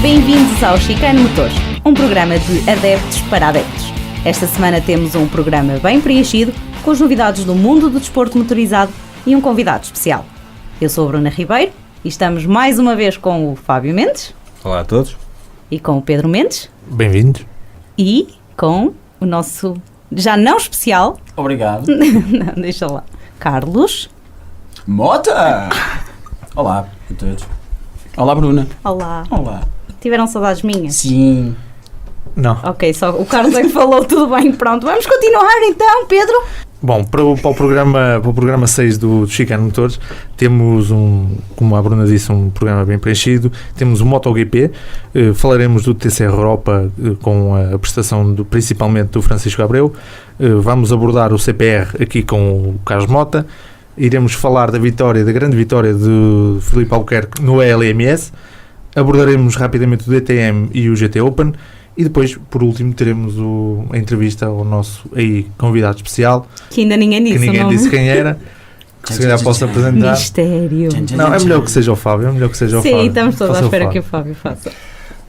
Bem-vindos ao Chicane Motores, um programa de adeptos para adeptos. Esta semana temos um programa bem preenchido, com as novidades do mundo do desporto motorizado e um convidado especial. Eu sou a Bruna Ribeiro e estamos mais uma vez com o Fábio Mendes. Olá a todos. E com o Pedro Mendes. Bem-vindos. E com o nosso, já não especial... Obrigado. Não, deixa lá. Carlos. Mota! Olá a todos. Olá, Bruna. Olá. Olá. Tiveram saudades minhas? Sim. Não. Ok, só o Carlos é que falou, tudo bem, pronto. Vamos continuar então, Pedro. Bom, para o programa 6 do Chicane Motores, temos como a Bruna disse, um programa bem preenchido. Temos o MotoGP, falaremos do TCR Europa com a prestação principalmente do Francisco Abreu. Vamos abordar o CPR aqui com o Carlos Mota. Iremos falar da grande vitória de Filipe Albuquerque no LMS. Abordaremos rapidamente o DTM e o GT Open. E depois, por último, teremos a entrevista ao nosso convidado especial. Que ainda ninguém disse, que ninguém disse quem era. Que se calhar posso apresentar. Mistério. Não, é melhor que seja o Fábio. Sim, estamos todos à espera que o Fábio faça.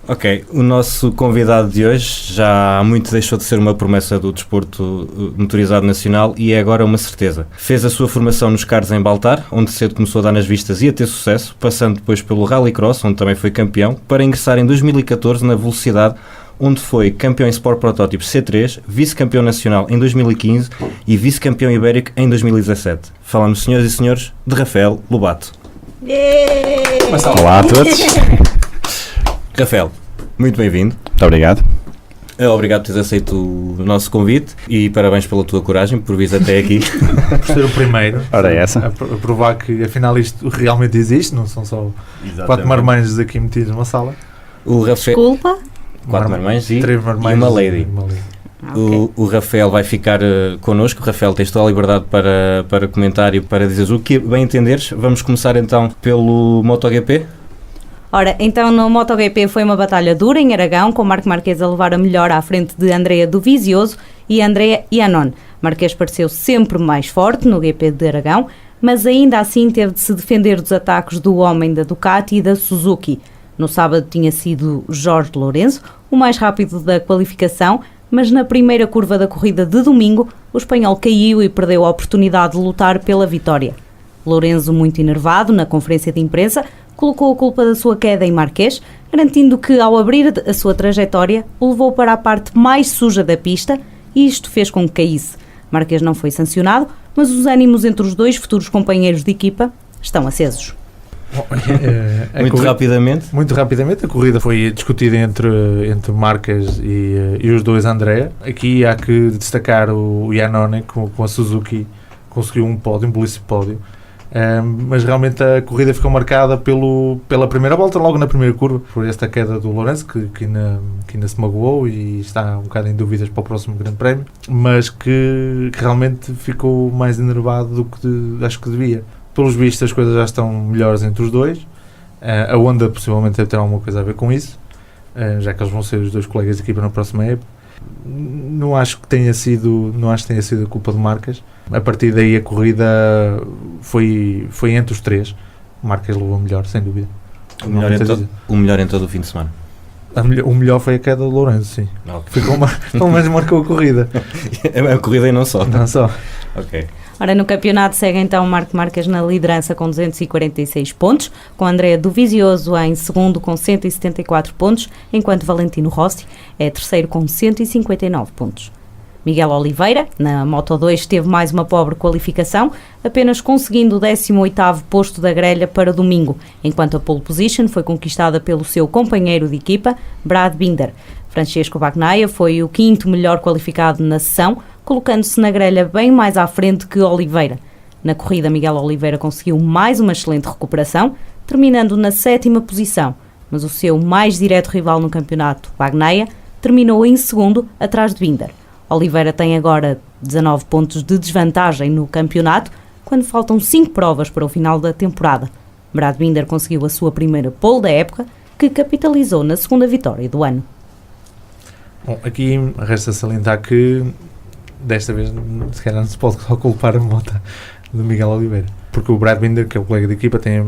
Ok, o nosso convidado de hoje já há muito deixou de ser uma promessa do desporto motorizado nacional e é agora uma certeza. Fez a sua formação nos Carros em Baltar, onde cedo começou a dar nas vistas e a ter sucesso, passando depois pelo Rallycross, onde também foi campeão, para ingressar em 2014 na Velocidade, onde foi campeão em Sport Protótipos C3, vice-campeão nacional em 2015 e vice-campeão ibérico em 2017. Falamos, senhoras e senhores, de Rafael Lobato. Olá a todos. Rafael, muito bem-vindo. Muito obrigado. Obrigado por teres aceito o nosso convite e parabéns pela tua coragem por vir até aqui. Por ser o primeiro. Ora, é essa. A provar que afinal isto realmente existe, não são só quatro marmanjos aqui metidos numa sala. O Rafael... Desculpa. 4 marmães e 3 marmanjos uma lady. Okay. O Rafael vai ficar connosco. Rafael, tens toda a liberdade para comentar e para dizeres o que bem entenderes. Vamos começar então pelo MotoGP. Ora, então no MotoGP foi uma batalha dura em Aragão, com Marc Marquez a levar a melhor à frente de Andrea Dovizioso e Andrea Iannone. Marquez pareceu sempre mais forte no GP de Aragão, mas ainda assim teve de se defender dos ataques do homem da Ducati e da Suzuki. No sábado tinha sido Jorge Lourenço, o mais rápido da qualificação, mas na primeira curva da corrida de domingo, o espanhol caiu e perdeu a oportunidade de lutar pela vitória. Lourenço, muito enervado, na conferência de imprensa, colocou a culpa da sua queda em Marquez, garantindo que, ao abrir a sua trajetória, o levou para a parte mais suja da pista e isto fez com que caísse. Marquez não foi sancionado, mas os ânimos entre os dois futuros companheiros de equipa estão acesos. Bom, Muito rapidamente, a corrida foi discutida entre Marquez e os dois Andrea. Aqui há que destacar o Iannone com a Suzuki, conseguiu um belíssimo pódio. Mas realmente a corrida ficou marcada pela primeira volta, logo na primeira curva, por esta queda do Lourenço, que ainda se magoou e está um bocado em dúvidas para o próximo Grande Prémio, mas que realmente ficou mais enervado do que acho que devia. Pelos vistos as coisas já estão melhores entre os dois. A Honda possivelmente deve ter alguma coisa a ver com isso, já que eles vão ser os dois colegas de equipa na próxima época. Não acho que tenha sido a culpa de Marquez. A partir daí a corrida foi entre os três. Marquez levou melhor, sem dúvida. O melhor em todo o fim de semana. O melhor foi a queda do Lourenço, sim. Okay. Pelo menos marcou a corrida. A corrida e não só. Não só. Ok. Ora, no campeonato segue então Marc Marquez na liderança com 246 pontos, com Andrea Dovizioso em segundo com 174 pontos, enquanto Valentino Rossi é terceiro com 159 pontos. Miguel Oliveira, na Moto2, teve mais uma pobre qualificação, apenas conseguindo o 18º posto da grelha para domingo, enquanto a pole position foi conquistada pelo seu companheiro de equipa, Brad Binder. Francesco Bagnaia foi o quinto melhor qualificado na sessão, colocando-se na grelha bem mais à frente que Oliveira. Na corrida, Miguel Oliveira conseguiu mais uma excelente recuperação, terminando na 7ª posição, mas o seu mais direto rival no campeonato, Bagnaia, terminou em segundo, atrás de Binder. Oliveira tem agora 19 pontos de desvantagem no campeonato, quando faltam 5 provas para o final da temporada. Brad Binder conseguiu a sua primeira pole da época, que capitalizou na segunda vitória do ano. Bom, aqui resta salientar que desta vez se calhar não se pode só culpar a moto do Miguel Oliveira, porque o Brad Binder, que é o colega de equipa, tem a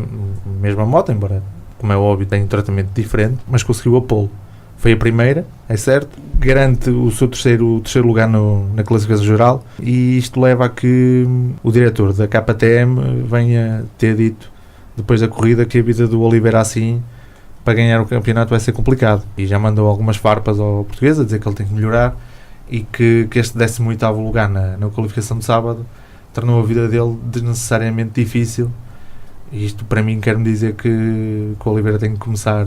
mesma moto, embora como é óbvio, tem um tratamento diferente, mas conseguiu a pole. Foi a primeira, é certo, garante o seu terceiro lugar na classificação geral, e isto leva a que o diretor da KTM venha ter dito, depois da corrida, que a vida do Oliveira assim, para ganhar o campeonato, vai ser complicado. E já mandou algumas farpas ao português a dizer que ele tem que melhorar, e que este 18º lugar na qualificação de sábado tornou a vida dele desnecessariamente difícil. E isto, para mim, quer-me dizer que o Oliveira tem que começar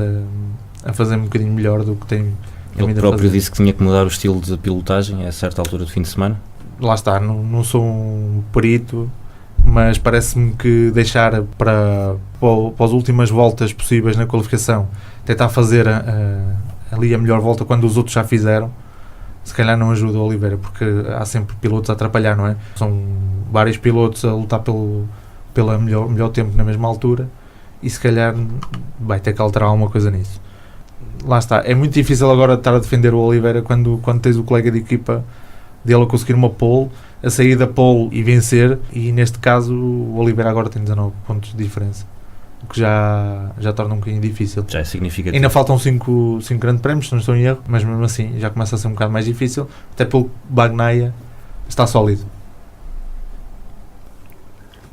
a fazer um bocadinho melhor do que tem. Ele próprio disse que tinha que mudar o estilo de pilotagem a certa altura do fim de semana. Lá está, não sou um perito, mas parece-me que deixar para as últimas voltas possíveis na qualificação, tentar fazer ali a melhor volta quando os outros já fizeram, se calhar não ajuda o Oliveira, porque há sempre pilotos a atrapalhar, não é? São vários pilotos a lutar pelo melhor tempo na mesma altura, e se calhar vai ter que alterar alguma coisa nisso. Lá está, é muito difícil agora estar a defender o Oliveira quando tens o colega de equipa dele a conseguir uma pole, a sair da pole e vencer, e neste caso o Oliveira agora tem 19 pontos de diferença, o que já torna um bocadinho difícil. Já é significativo. Ainda faltam 5 grandes prémios, se não estou em erro, mas mesmo assim já começa a ser um bocado mais difícil, até pelo Bagnaia está sólido.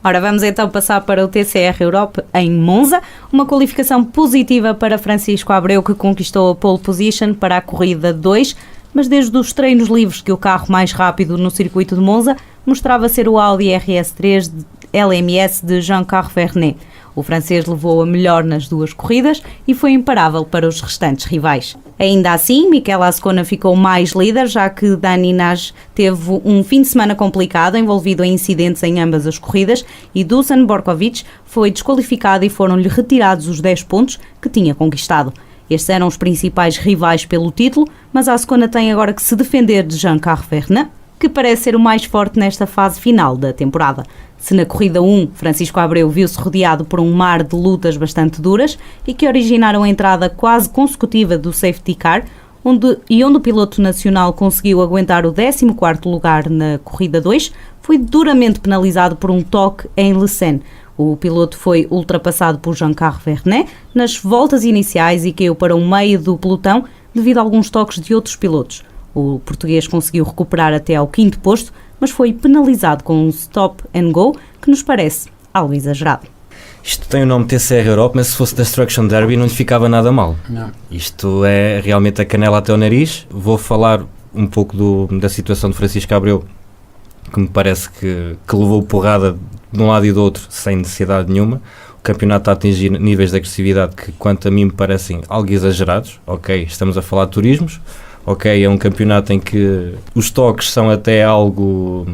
Ora, vamos então passar para o TCR Europe em Monza, uma qualificação positiva para Francisco Abreu, que conquistou a pole position para a corrida 2, mas desde os treinos livres que o carro mais rápido no circuito de Monza mostrava ser o Audi RS3 LMS de Jean-Carl Vernet. O francês levou a melhor nas duas corridas e foi imparável para os restantes rivais. Ainda assim, Mikel Azcona ficou mais líder, já que Dani Nagy teve um fim de semana complicado, envolvido em incidentes em ambas as corridas, e Dusan Borkovic foi desqualificado e foram-lhe retirados os 10 pontos que tinha conquistado. Estes eram os principais rivais pelo título, mas Azcona tem agora que se defender de Jean-Carl Vernet, que parece ser o mais forte nesta fase final da temporada. Se na corrida 1, Francisco Abreu viu-se rodeado por um mar de lutas bastante duras e que originaram a entrada quase consecutiva do safety car, onde o piloto nacional conseguiu aguentar o 14º lugar na corrida 2, foi duramente penalizado por um toque em Le Seine. O piloto foi ultrapassado por Jean-Carl Vernet nas voltas iniciais e caiu para o meio do pelotão devido a alguns toques de outros pilotos. O português conseguiu recuperar até ao 5º posto, mas foi penalizado com um stop and go que nos parece algo exagerado. Isto tem o nome TCR Europe, mas se fosse Destruction Derby não lhe ficava nada mal. Não. Isto é realmente a canela até o nariz. Vou falar um pouco da situação de Francisco Abreu, que me parece que levou porrada de um lado e do outro sem necessidade nenhuma. O campeonato está a atingir níveis de agressividade que, quanto a mim, me parecem algo exagerados. Ok, estamos a falar de turismos. Ok, é um campeonato em que os toques são até algo,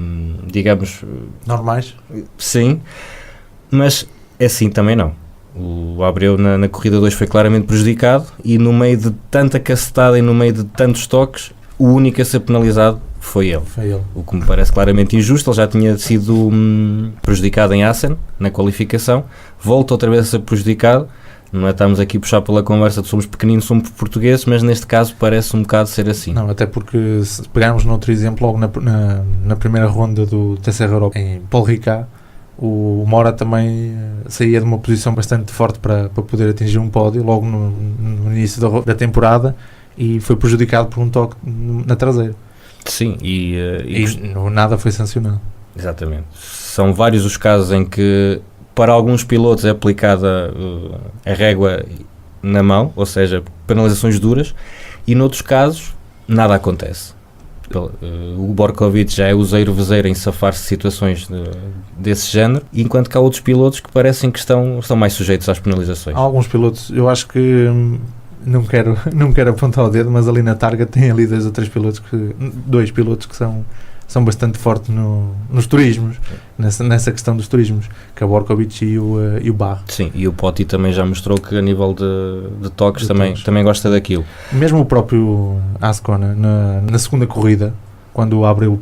digamos... normais? Sim, mas assim também não. O Abreu na corrida 2 foi claramente prejudicado e no meio de tanta cacetada e no meio de tantos toques, o único a ser penalizado foi ele. O que me parece claramente injusto. Ele já tinha sido prejudicado em Assen, na qualificação, volta outra vez a ser prejudicado. Não é estamos aqui a puxar pela conversa de somos pequeninos, somos portugueses, mas neste caso parece um bocado ser assim. Não, até porque se pegarmos noutro exemplo, logo na primeira ronda do TCR Europe em Paul Ricard, o Mora também saía de uma posição bastante forte para poder atingir um pódio logo no início da temporada e foi prejudicado por um toque na traseira. Sim, e nada foi sancionado. Exatamente. São vários os casos em que para alguns pilotos é aplicada a régua na mão, ou seja, penalizações duras, e noutros casos nada acontece. O Borkovic já é useiro-vezeiro em safar-se de situações desse género, enquanto que há outros pilotos que parecem que estão mais sujeitos às penalizações. Há alguns pilotos, eu acho que não quero apontar o dedo, mas ali na Targa tem ali dois pilotos que são bastante fortes nos turismos, nessa questão dos turismos, que é o Borkovic e o Barre. Sim, e o Potti também já mostrou que a nível de toques também gosta daquilo. Mesmo o próprio Azcona, na segunda corrida, quando o Abreu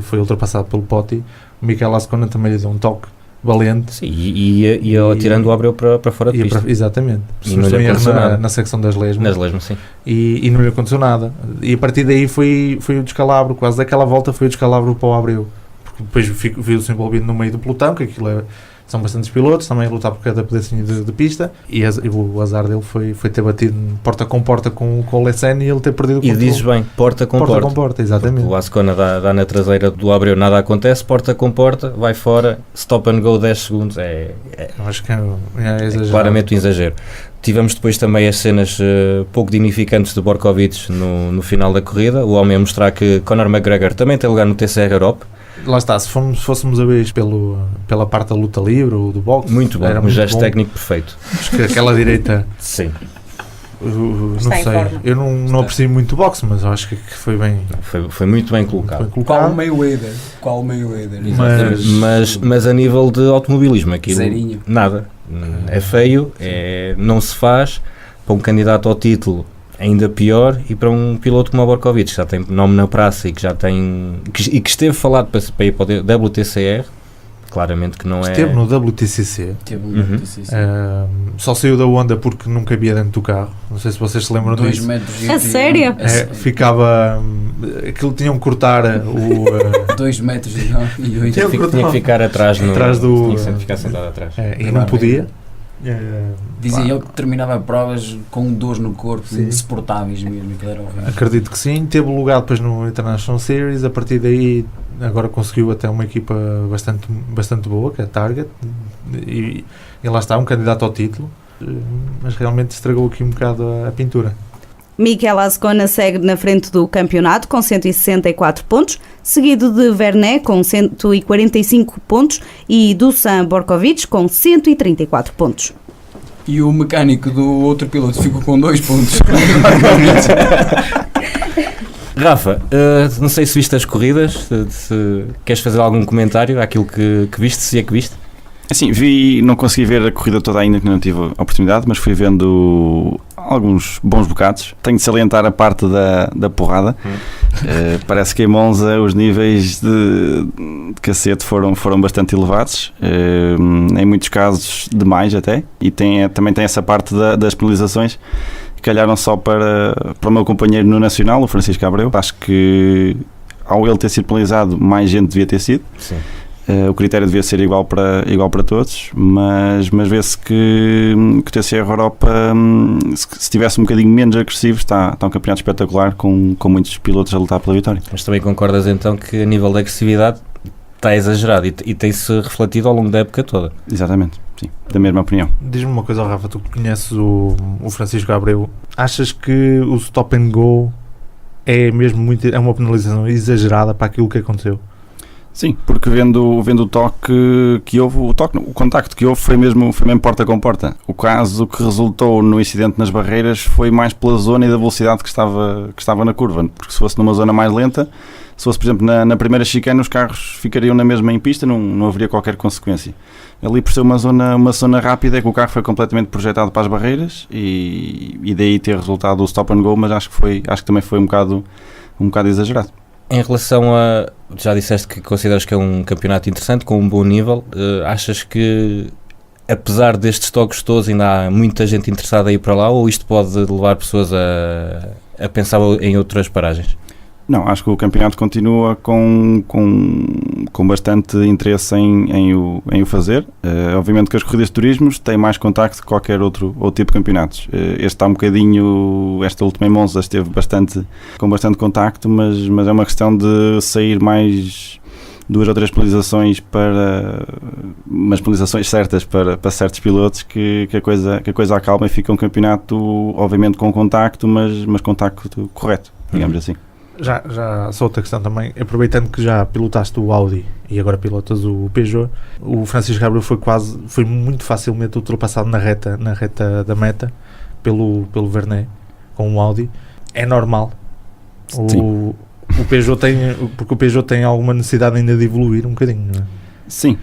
foi ultrapassado pelo Potti, o Mikel Azcona também lhe deu um toque valente. Sim, e tirando o Abreu para fora de pista. Exatamente. E não lhe aconteceu nada. Na secção das lesmas. Nas lesmas, sim. E não lhe aconteceu nada. E a partir daí foi o descalabro, quase daquela volta foi o descalabro para o Abreu. Porque depois viu-se envolvido no meio do pelotão, que aquilo são bastantes pilotos, também a lutar por cada pedacinho de pista, e o azar dele foi ter batido porta com porta com o Lessene e ele ter perdido o E controle. dizes bem, porta com porta. Exatamente. O Ascona dá na traseira do Abreu, nada acontece, porta com porta, vai fora, stop and go 10 segundos, Acho que é exagerado. claramente um exagero. Tivemos depois também as cenas pouco dignificantes de Borkovic no final da corrida, o homem a mostrar que Conor McGregor também tem lugar no TCR Europe. Lá está, se fôssemos a ver isto pela parte da luta livre ou do boxe, Muito bom, era um muito gesto bom. técnico perfeito. Acho que aquela direita, Sim, não Está em sei, forma. eu não aprecio muito o boxe, mas eu acho que foi bem foi muito bem colocado. Qual Mayweather? Mas a nível de automobilismo, aquilo Zerinho. nada. É feio, não se faz. Para um candidato ao título, ainda pior. E para um piloto como o Borkovic, que já tem nome na praça e que já tem. E que esteve falado para ir para o WTCR, claramente que não Esteve no WTCC. Só saiu da Honda porque não cabia dentro do carro. Não sei se vocês se lembram 2 disso. metros A sério? Ficava. Aquilo tinham que cortar o. 2 metros e 8. Tinha que ficar atrás do. Tinha que ficar sentado atrás. E não podia. Dizia ele que terminava provas com dores no corpo, Sim. insuportáveis mesmo. Aquilo era horrível. Acredito que sim. Teve lugar depois no International Series. A partir daí, agora conseguiu até uma equipa bastante boa, que é a Target. E lá está, um candidato ao título. Mas realmente estragou aqui um bocado a pintura. Mikel Ascona segue na frente do campeonato com 164 pontos, seguido de Vernet com 145 pontos e Dusan Borkovic com 134 pontos. E o mecânico do outro piloto ficou com 2 pontos. Rafa, não sei se viste as corridas, se queres fazer algum comentário àquilo que viste, se é que viste? Assim, não consegui ver a corrida toda ainda, que não tive a oportunidade, mas fui vendo alguns bons bocados. Tenho de salientar a parte da porrada. Parece que em Monza os níveis de cacete foram bastante elevados, em muitos casos demais até, e também tem essa parte das penalizações que calharam só para o meu companheiro no Nacional, o Francisco Abreu. Acho que ao ele ter sido penalizado, mais gente devia ter sido. Sim. O critério devia ser igual para todos, mas vê-se que o TCR Europa, se estivesse um bocadinho menos agressivo, está um campeonato espetacular com muitos pilotos a lutar pela vitória. Mas também concordas então que a nível de agressividade está exagerado e tem-se refletido ao longo da época toda? Exatamente, sim, da mesma opinião. Diz-me uma coisa, Rafa, tu que conheces o Francisco Abreu, achas que o stop and go é uma penalização exagerada para aquilo que aconteceu? Sim, porque vendo o toque que houve, o contacto que houve foi mesmo porta com porta. O caso que resultou no incidente nas barreiras foi mais pela zona e da velocidade que estava na curva, porque se fosse numa zona mais lenta, se fosse, por exemplo, na primeira chicane, os carros ficariam na mesma em pista, não haveria qualquer consequência. Ali, por ser uma zona rápida, é que o carro foi completamente projetado para as barreiras e daí ter resultado o stop and go, mas acho que também foi um bocado exagerado. Em relação a... Já disseste que consideras que é um campeonato interessante, com um bom nível. Achas que, apesar destes toques todos, ainda há muita gente interessada a ir para lá, ou isto pode levar pessoas a pensar em outras paragens? Não, acho que o campeonato continua com bastante interesse em o fazer. Obviamente que as corridas de turismos têm mais contacto que qualquer outro tipo de campeonatos. Este está um bocadinho, esta última em Monza esteve com bastante contacto, mas é uma questão de sair mais 2 ou 3 penalizações umas penalizações certas para certos pilotos que a coisa acalma e fica um campeonato, obviamente com contacto, mas contacto correto, digamos assim. Já só outra questão também, aproveitando que já pilotaste o Audi e agora pilotas o Peugeot, o Francisco Abreu foi muito facilmente ultrapassado na reta da meta pelo Vernet com o Audi. É normal. O Peugeot tem alguma necessidade ainda de evoluir um bocadinho, não é? Sim,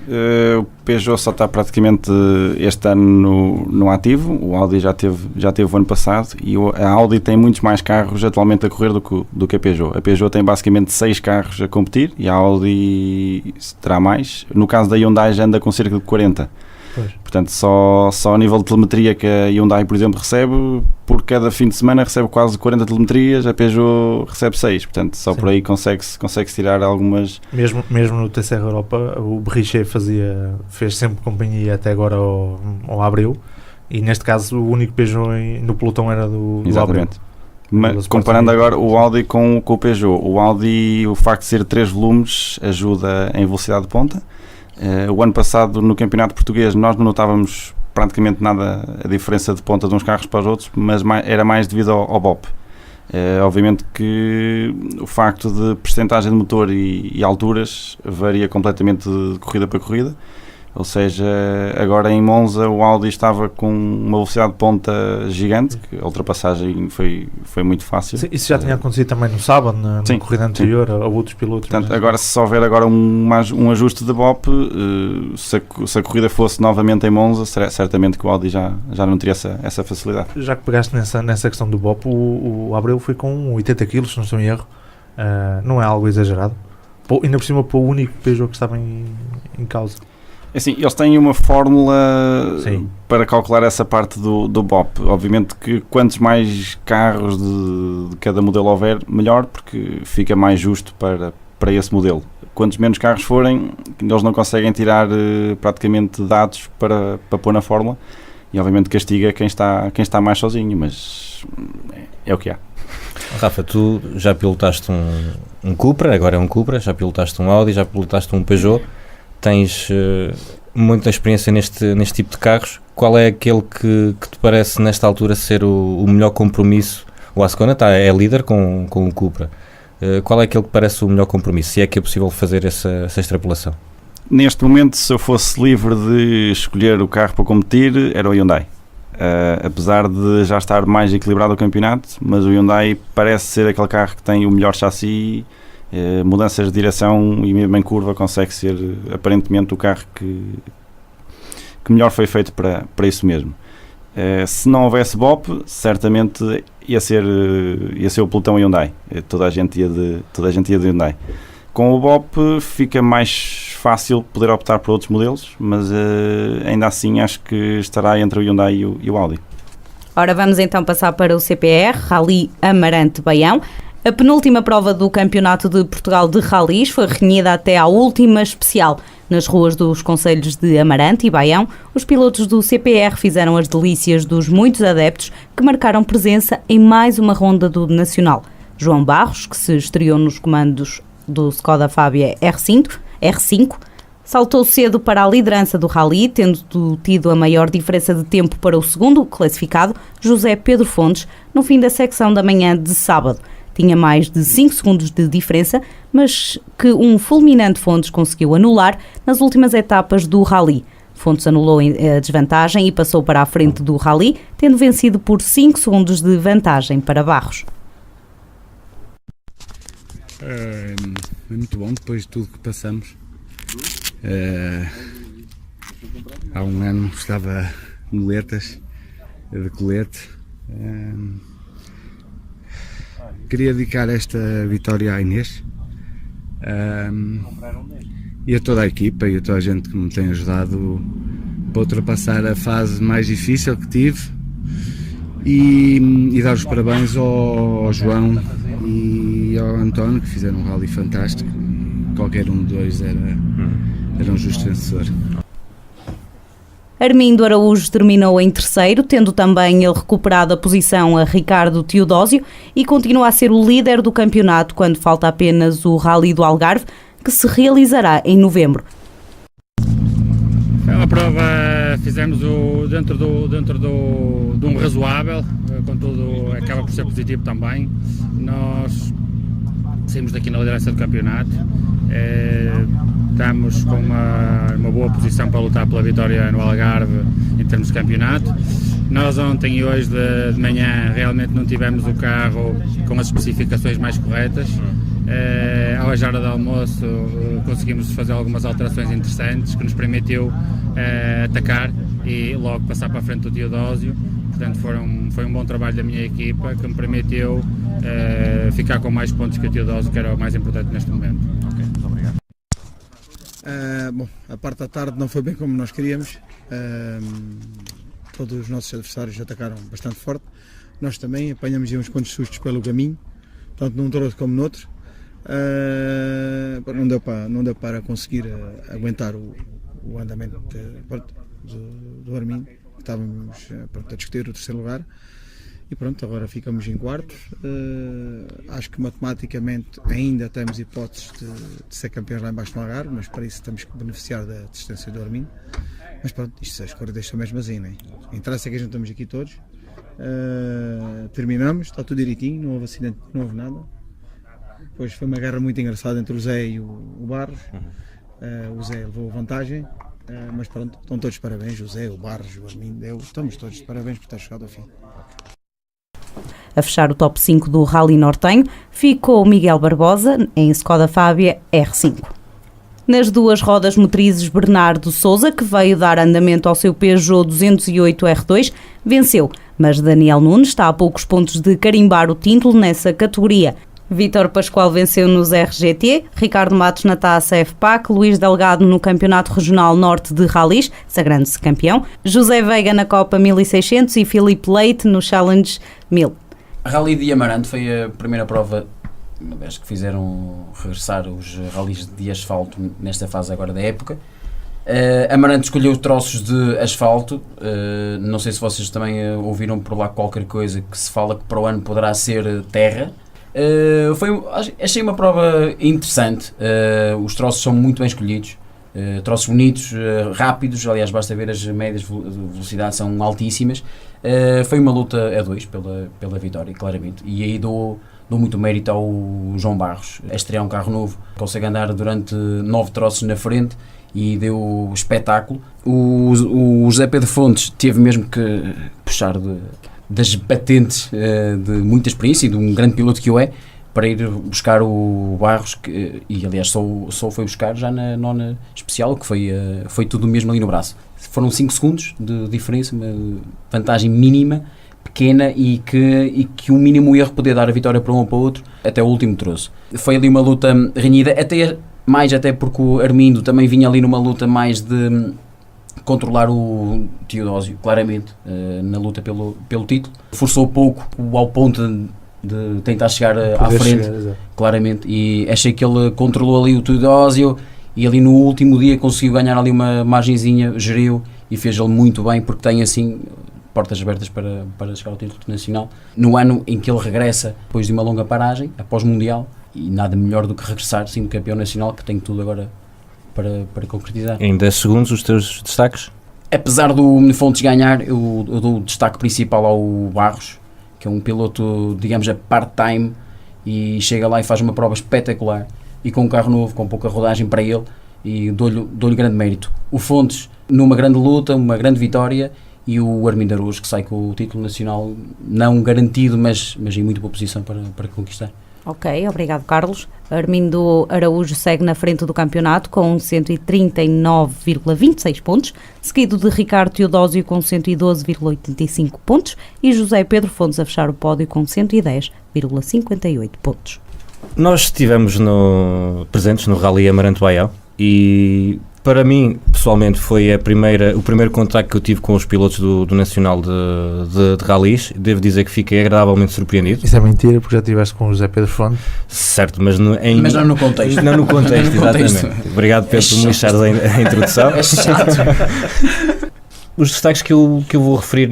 o Peugeot só está praticamente este ano no ativo. O Audi já teve o ano passado e a Audi tem muitos mais carros atualmente a correr do que a Peugeot. A Peugeot tem basicamente 6 carros a competir e a Audi terá mais. No caso da Hyundai já anda com cerca de 40. Pois. Portanto, só a nível de telemetria que a Hyundai, por exemplo, recebe, por cada fim de semana recebe quase 40 telemetrias, a Peugeot recebe 6. Portanto, só Sim. por aí consegue-se tirar algumas... Mesmo no TCR Europa, o Berricher fez sempre companhia até agora ao Abreu, e neste caso o único Peugeot no pelotão era do Abreu. Exatamente. Mas, comparando agora o Audi com o Peugeot, o Audi, o facto de ser 3 volumes ajuda em velocidade de ponta. O ano passado no campeonato português nós não notávamos praticamente nada a diferença de ponta de uns carros para os outros, mas era mais devido ao BOP. Obviamente que o facto de percentagem de motor e alturas varia completamente de corrida para corrida. Ou seja, agora em Monza o Audi estava com uma velocidade de ponta gigante, que a ultrapassagem foi muito fácil. Sim, isso já tinha acontecido também no sábado, na corrida anterior, a outros pilotos. Portanto, agora se houver agora um ajuste de BOP, se a corrida fosse novamente em Monza, certamente que o Audi já não teria essa facilidade. Já que pegaste nessa questão do BOP, o Abreu foi com 80 kg, se não estou em erro. Não é algo exagerado. Ainda por cima para o único Peugeot que estava em causa. Assim, eles têm uma fórmula Sim. para calcular essa parte do BOP. Obviamente que quantos mais carros de cada modelo houver, melhor, porque fica mais justo para esse modelo. Quantos menos carros forem, eles não conseguem tirar praticamente dados para pôr na fórmula, e obviamente castiga quem está mais sozinho, mas é o que há. Rafa, tu já pilotaste um Cupra, agora é um Cupra, já pilotaste um Audi, já pilotaste um Peugeot. Tens muita experiência neste tipo de carros. Qual é aquele que te parece nesta altura ser o melhor compromisso? O Ascona é líder com o Cupra. Qual é aquele que parece o melhor compromisso? Se é que é possível fazer essa extrapolação? Neste momento, se eu fosse livre de escolher o carro para competir, era o Hyundai. Apesar de já estar mais equilibrado o campeonato, mas o Hyundai parece ser aquele carro que tem o melhor chassi, mudanças de direção e mesmo em curva consegue ser aparentemente o carro que melhor foi feito para isso mesmo. Se não houvesse BOP, certamente ia ser o pelotão Hyundai. Toda a gente ia de Hyundai. Com o BOP fica mais fácil poder optar por outros modelos, mas ainda assim acho que estará entre o Hyundai e o Audi. Ora, vamos então passar para o CPR, Rally Amarante Baião. A penúltima prova do Campeonato de Portugal de Rallys foi renhida até à última especial. Nas ruas dos concelhos de Amarante e Baião, os pilotos do CPR fizeram as delícias dos muitos adeptos que marcaram presença em mais uma ronda do Nacional. João Barros, que se estreou nos comandos do Skoda Fabia R5, saltou cedo para a liderança do rally, tendo tido a maior diferença de tempo para o segundo classificado, José Pedro Fontes, no fim da secção da manhã de sábado. Tinha mais de 5 segundos de diferença, mas que um fulminante Fontes conseguiu anular nas últimas etapas do rally. Fontes anulou a desvantagem e passou para a frente do rally, tendo vencido por 5 segundos de vantagem para Barros. É muito bom depois de tudo que passamos. Há um ano estava muletas de colete. Queria dedicar esta vitória à Inês e a toda a equipa e a toda a gente que me tem ajudado para ultrapassar a fase mais difícil que tive e dar os parabéns ao João e ao António, que fizeram um rally fantástico. Qualquer um de dois era um justo vencedor. Armindo Araújo terminou em terceiro, tendo também ele recuperado a posição a Ricardo Teodósio e continua a ser o líder do campeonato quando falta apenas o Rally do Algarve, que se realizará em novembro. A prova fizemos dentro de um razoável, contudo acaba por ser positivo também. Nós saímos daqui na liderança do campeonato, estamos com uma boa posição para lutar pela vitória no Algarve em termos de campeonato. Nós ontem e hoje de manhã realmente não tivemos o carro com as especificações mais corretas. Hoje, à hora do almoço, conseguimos fazer algumas alterações interessantes que nos permitiu atacar e logo passar para a frente do Teodósio. Portanto, foi um bom trabalho da minha equipa que me permitiu ficar com mais pontos que o Teodósio, que era o mais importante neste momento. Okay, muito obrigado. Bom, a parte da tarde não foi bem como nós queríamos. Todos os nossos adversários atacaram bastante forte. Nós também apanhamos uns quantos sustos pelo caminho, tanto num troço como no outro. Não deu para conseguir aguentar o andamento do Armin. Estávamos a discutir o terceiro lugar. E pronto, agora ficamos em quarto. Acho que matematicamente ainda temos hipóteses de ser campeões lá embaixo no Algarve, mas para isso temos que beneficiar da distância do Armin. Mas pronto, isto as corridas são mesmo assim, né? Interessa que a gente estamos aqui todos. Terminamos, está tudo direitinho, não houve acidente, não houve nada. Depois foi uma guerra muito engraçada entre o Zé e o Barros. O Zé levou vantagem, mas pronto, estão todos de parabéns. O Zé, o Barros, o Armin, estamos todos de parabéns por ter chegado ao fim. A fechar o top 5 do Rally Nortenho ficou Miguel Barbosa em Skoda Fábia R5. Nas duas rodas motrizes, Bernardo Souza, que veio dar andamento ao seu Peugeot 208 R2, venceu, mas Daniel Nunes está a poucos pontos de carimbar o título nessa categoria. Vítor Pascoal venceu nos RGT, Ricardo Matos na Taça FPAC, Luís Delgado no Campeonato Regional Norte de Rallys, sagrando-se campeão, José Veiga na Copa 1600 e Filipe Leite no Challenge 1000. Rally de Amarante foi a primeira prova, acho que fizeram regressar os rallies de asfalto nesta fase agora da época. Amarante escolheu troços de asfalto, não sei se vocês também ouviram por lá qualquer coisa que se fala que para o ano poderá ser terra. Achei uma prova interessante, os troços são muito bem escolhidos, troços bonitos, rápidos, aliás basta ver as médias de velocidade são altíssimas. Foi uma luta a dois pela vitória, claramente, e aí dou muito mérito ao João Barros, a estrear um carro novo, consegue andar durante 9 troços na frente e deu espetáculo. O José Pedro Fontes teve mesmo que puxar das patentes de muita experiência e de um grande piloto que o é, para ir buscar o Barros, e aliás só foi buscar já na nona especial, que foi tudo mesmo ali no braço. Foram 5 segundos de diferença, uma vantagem mínima, pequena, e que o mínimo erro poder dar a vitória para um ou para o outro, até o último troço. Foi ali uma luta renhida, até porque o Armindo também vinha ali numa luta mais de controlar o Teodósio, claramente, na luta pelo título. Forçou pouco ao ponto de tentar chegar à frente, claramente, e achei que ele controlou ali o Teodósio e ali no último dia conseguiu ganhar ali uma margenzinha, geriu e fez ele muito bem, porque tem assim portas abertas para chegar ao título nacional no ano em que ele regressa depois de uma longa paragem, após o Mundial, e nada melhor do que regressar sendo campeão nacional, que tem tudo agora para concretizar. Em 10 segundos os teus destaques? Apesar do Fontes ganhar, eu dou o destaque principal ao Barros, que é um piloto, digamos, a part-time, e chega lá e faz uma prova espetacular, e com um carro novo, com pouca rodagem para ele, e dou-lhe grande mérito. O Fontes, numa grande luta, uma grande vitória, e o Armindo Araújo, que sai com o título nacional, não garantido, mas em muito boa posição para conquistar. Ok, obrigado Carlos. Armindo Araújo segue na frente do campeonato com 139,26 pontos, seguido de Ricardo Teodósio com 112,85 pontos e José Pedro Fontes a fechar o pódio com 110,58 pontos. Nós estivemos presentes no Rally Amarante Baião e para mim, pessoalmente, foi o primeiro contacto que eu tive com os pilotos do Nacional de Rallys. Devo dizer que fiquei agradavelmente surpreendido. Isso é mentira, porque já estiveste com o José Pedro Fonte. Certo, mas não no contexto. Não no contexto, exatamente. Obrigado, Pedro, por me deixares a introdução. É chato. Os destaques que eu vou referir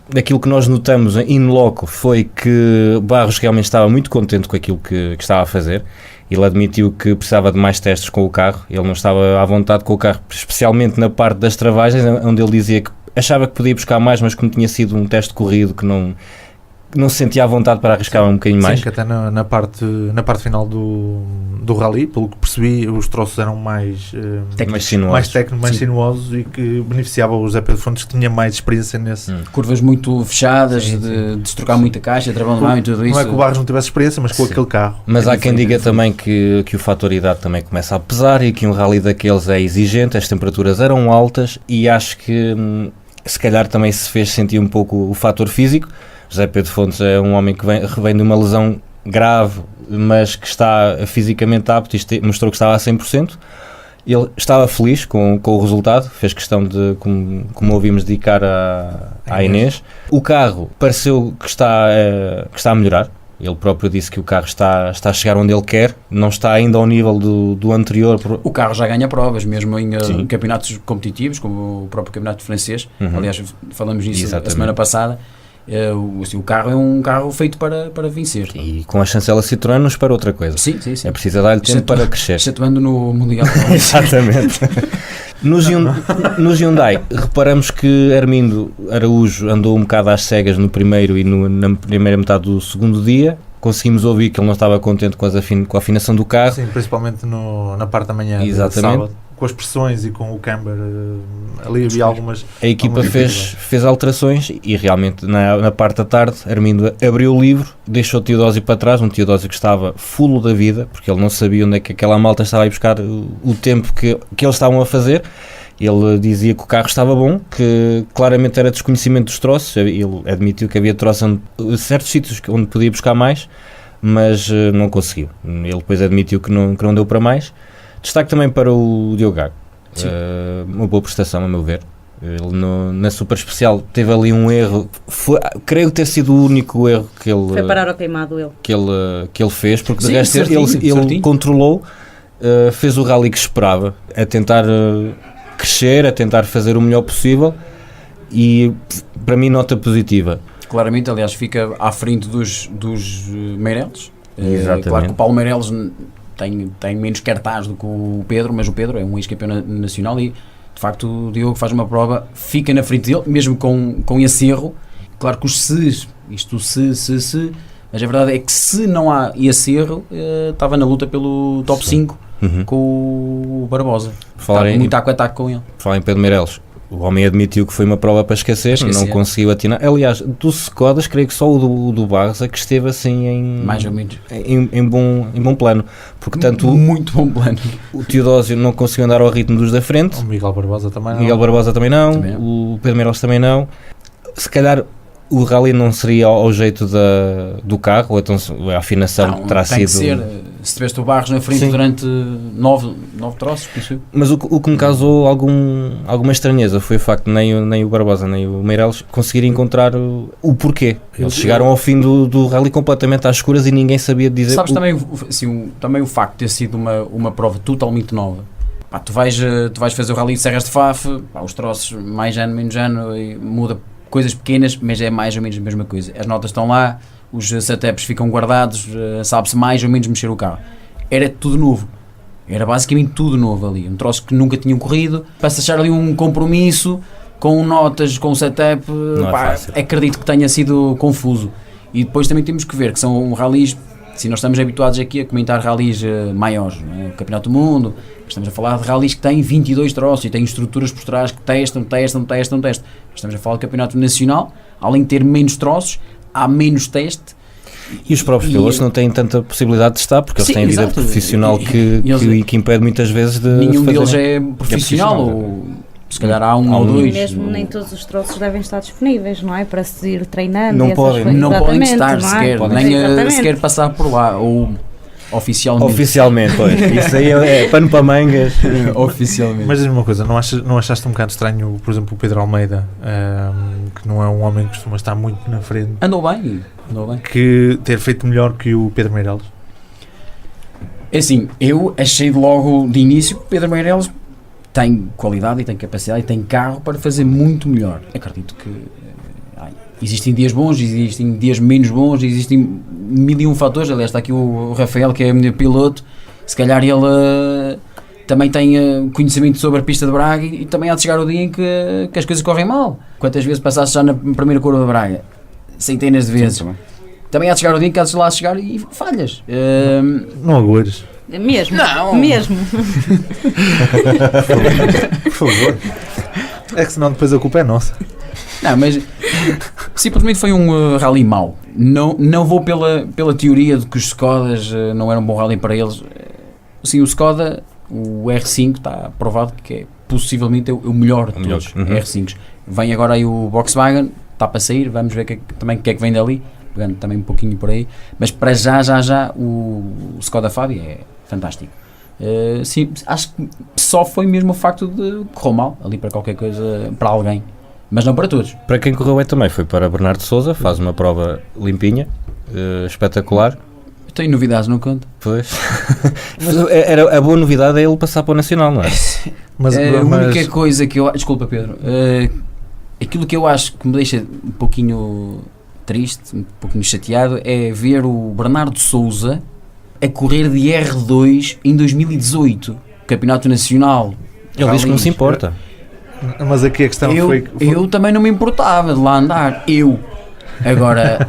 daquilo que nós notamos in loco foi que Barros realmente estava muito contente com aquilo que estava a fazer. Ele admitiu que precisava de mais testes com o carro, ele não estava à vontade com o carro, especialmente na parte das travagens, onde ele dizia que achava que podia buscar mais, mas como tinha sido um teste corrido que não se sentia à vontade para arriscar um bocadinho mais. Sim, que até na parte final do rally, pelo que percebi, os troços eram mais sinuosos e que beneficiava o José Pedro Fontes, que tinha mais experiência nesse. Curvas muito fechadas, de se trocar muita caixa, travão de mão e tudo isso. Não é que o Barros não tivesse experiência, mas com aquele carro. Mas há quem diga também que o fator idade também começa a pesar e que um rally daqueles é exigente, as temperaturas eram altas e acho que se calhar também se fez sentir um pouco o fator físico. José Pedro Fontes é um homem que vem de uma lesão grave, mas que está fisicamente apto e mostrou que estava a 100%. Ele estava feliz com o resultado, fez questão de, como ouvimos, dedicar à Inês. O carro pareceu que está a melhorar. Ele próprio disse que o carro está a chegar onde ele quer, não está ainda ao nível do anterior. O carro já ganha provas, mesmo em campeonatos competitivos, como o próprio campeonato francês. Aliás, falamos nisso a semana passada. O carro é um carro feito para vencer. E com a chancela Citroën não espera outra coisa. Sim. É preciso dar-lhe tempo para crescer. Excetuando no Mundial. Exatamente. No Hyundai, reparamos que Armindo Araújo andou um bocado às cegas no primeiro e na primeira metade do segundo dia. Conseguimos ouvir que ele não estava contente com a afinação do carro. Sim, principalmente na parte da manhã. Exatamente. Sábado, com as pressões e com o camber, ali havia algumas... A equipa fez alterações e realmente na parte da tarde Armindo abriu o livro, deixou o Teodósio para trás, um Teodósio que estava fulo da vida, porque ele não sabia onde é que aquela malta estava a ir buscar o tempo que eles estavam a fazer. Ele dizia que o carro estava bom, que claramente era desconhecimento dos troços. Ele admitiu que havia troços certos sítios onde podia buscar mais, mas não conseguiu. Ele depois admitiu que não deu para mais. Destaque também para o Diogo Gago. Uma boa prestação, a meu ver. Ele na Super Especial teve ali um erro, creio ter sido o único erro que ele... Foi parar ao queimado ele. Que ele fez, porque de resto ele controlou, fez o rally que esperava, a tentar crescer, a tentar fazer o melhor possível e para mim nota positiva. Claramente, aliás, fica à frente dos Meireles. Exatamente. Claro que o Paulo Meireles tem menos cartaz do que o Pedro, mas o Pedro é um ex-campeão nacional e de facto o Diogo faz uma prova, fica na frente dele, mesmo com esse erro. Claro que os se, mas a verdade é que se não há esse erro, estava na luta pelo top 5 com o Barbosa. Estava muito taco a taco com ele. Falar em Pedro Meireles, o homem admitiu que foi uma prova para esquecer. Não conseguiu atinar. Aliás, do Skodas, creio que só o do Barros é que esteve assim mais ou menos em bom plano, porque tanto muito bom plano. O Teodósio não conseguiu andar ao ritmo dos da frente, o Miguel Barbosa também não, o Pedro Meireles também não. Se calhar o rally não seria ao jeito do carro, ou então a afinação terá sido... Se tiveste o Barros na frente durante 9 troços, possível. Mas o que me causou alguma estranheza foi o facto de nem o Barbosa nem o Meireles conseguirem encontrar o porquê. Eles chegaram ao fim do rally completamente às escuras e ninguém sabia dizer... Sabes também o facto de ter sido uma prova totalmente nova. Tu vais fazer o rally de Serras de Faf, os troços mais ano, menos ano, e muda coisas pequenas, mas é mais ou menos a mesma coisa. As notas estão lá, os setups ficam guardados, sabe-se mais ou menos mexer o carro. Era tudo novo. Era basicamente tudo novo ali. Um troço que nunca tinham corrido. Para se achar ali um compromisso com notas, com setup, acredito que tenha sido confuso. E depois também temos que ver que são rallies, se nós estamos habituados aqui a comentar rallies maiores, não é? O Campeonato do Mundo, estamos a falar de rallies que têm 22 troços e têm estruturas por trás que testam. Estamos a falar de Campeonato Nacional, além de ter menos troços, há menos teste. E os próprios pilotos não têm tanta possibilidade de estar, porque eles têm vida profissional que impede muitas vezes de... Nenhum deles é profissional, ou se calhar há um ou dois. Mesmo nem todos os troços devem estar disponíveis, não é? Para se ir treinando. Não podem estar sequer, nem sequer passar por lá, ou... Oficialmente, pois. Isso aí é pano para mangas. Oficialmente. Mas diz-me uma coisa, não achaste um bocado estranho, por exemplo, o Pedro Almeida, que não é um homem que costuma estar muito na frente, andou bem, que ter feito melhor que o Pedro Meireles? É assim, eu achei logo de início que o Pedro Meireles tem qualidade e tem capacidade e tem carro para fazer muito melhor. Acredito que existem dias bons, existem dias menos bons, existem 1001 fatores. Aliás, está aqui o Rafael, que é meu piloto, se calhar ele também tem conhecimento sobre a pista de Braga e também há de chegar o dia em que as coisas correm mal. Quantas vezes passaste já na primeira curva de Braga? Centenas de vezes. Também há de chegar o dia em que há de lá chegar e falhas. Não agoures. Mesmo. Por favor. É que senão depois a culpa é nossa. Não, mas simplesmente foi um rally mau. Não vou pela teoria de que os Skodas não eram um bom rally para eles. Sim, o Skoda, o R5, está provado que é possivelmente o melhor de todos. R5s. Vem agora aí o Volkswagen, está para sair, vamos ver também o que é que vem dali, pegando também um pouquinho por aí. Mas para já o Skoda Fabia é fantástico. Sim, acho que só foi mesmo o facto de correr mal ali para qualquer coisa, para alguém, mas não para todos. Para quem correu bem também foi para Bernardo Sousa, faz uma prova limpinha, espetacular. Tem novidades, não conta? Pois. A boa novidade é ele passar para o Nacional, não é? Mas a única coisa que eu... Desculpa, Pedro. Aquilo que eu acho que me deixa um pouquinho triste, um pouquinho chateado, é ver o Bernardo Sousa a correr de R2 em 2018, Campeonato Nacional. Ele diz que não se importa. Mas aqui a questão foi... Eu também não me importava de lá andar. Agora,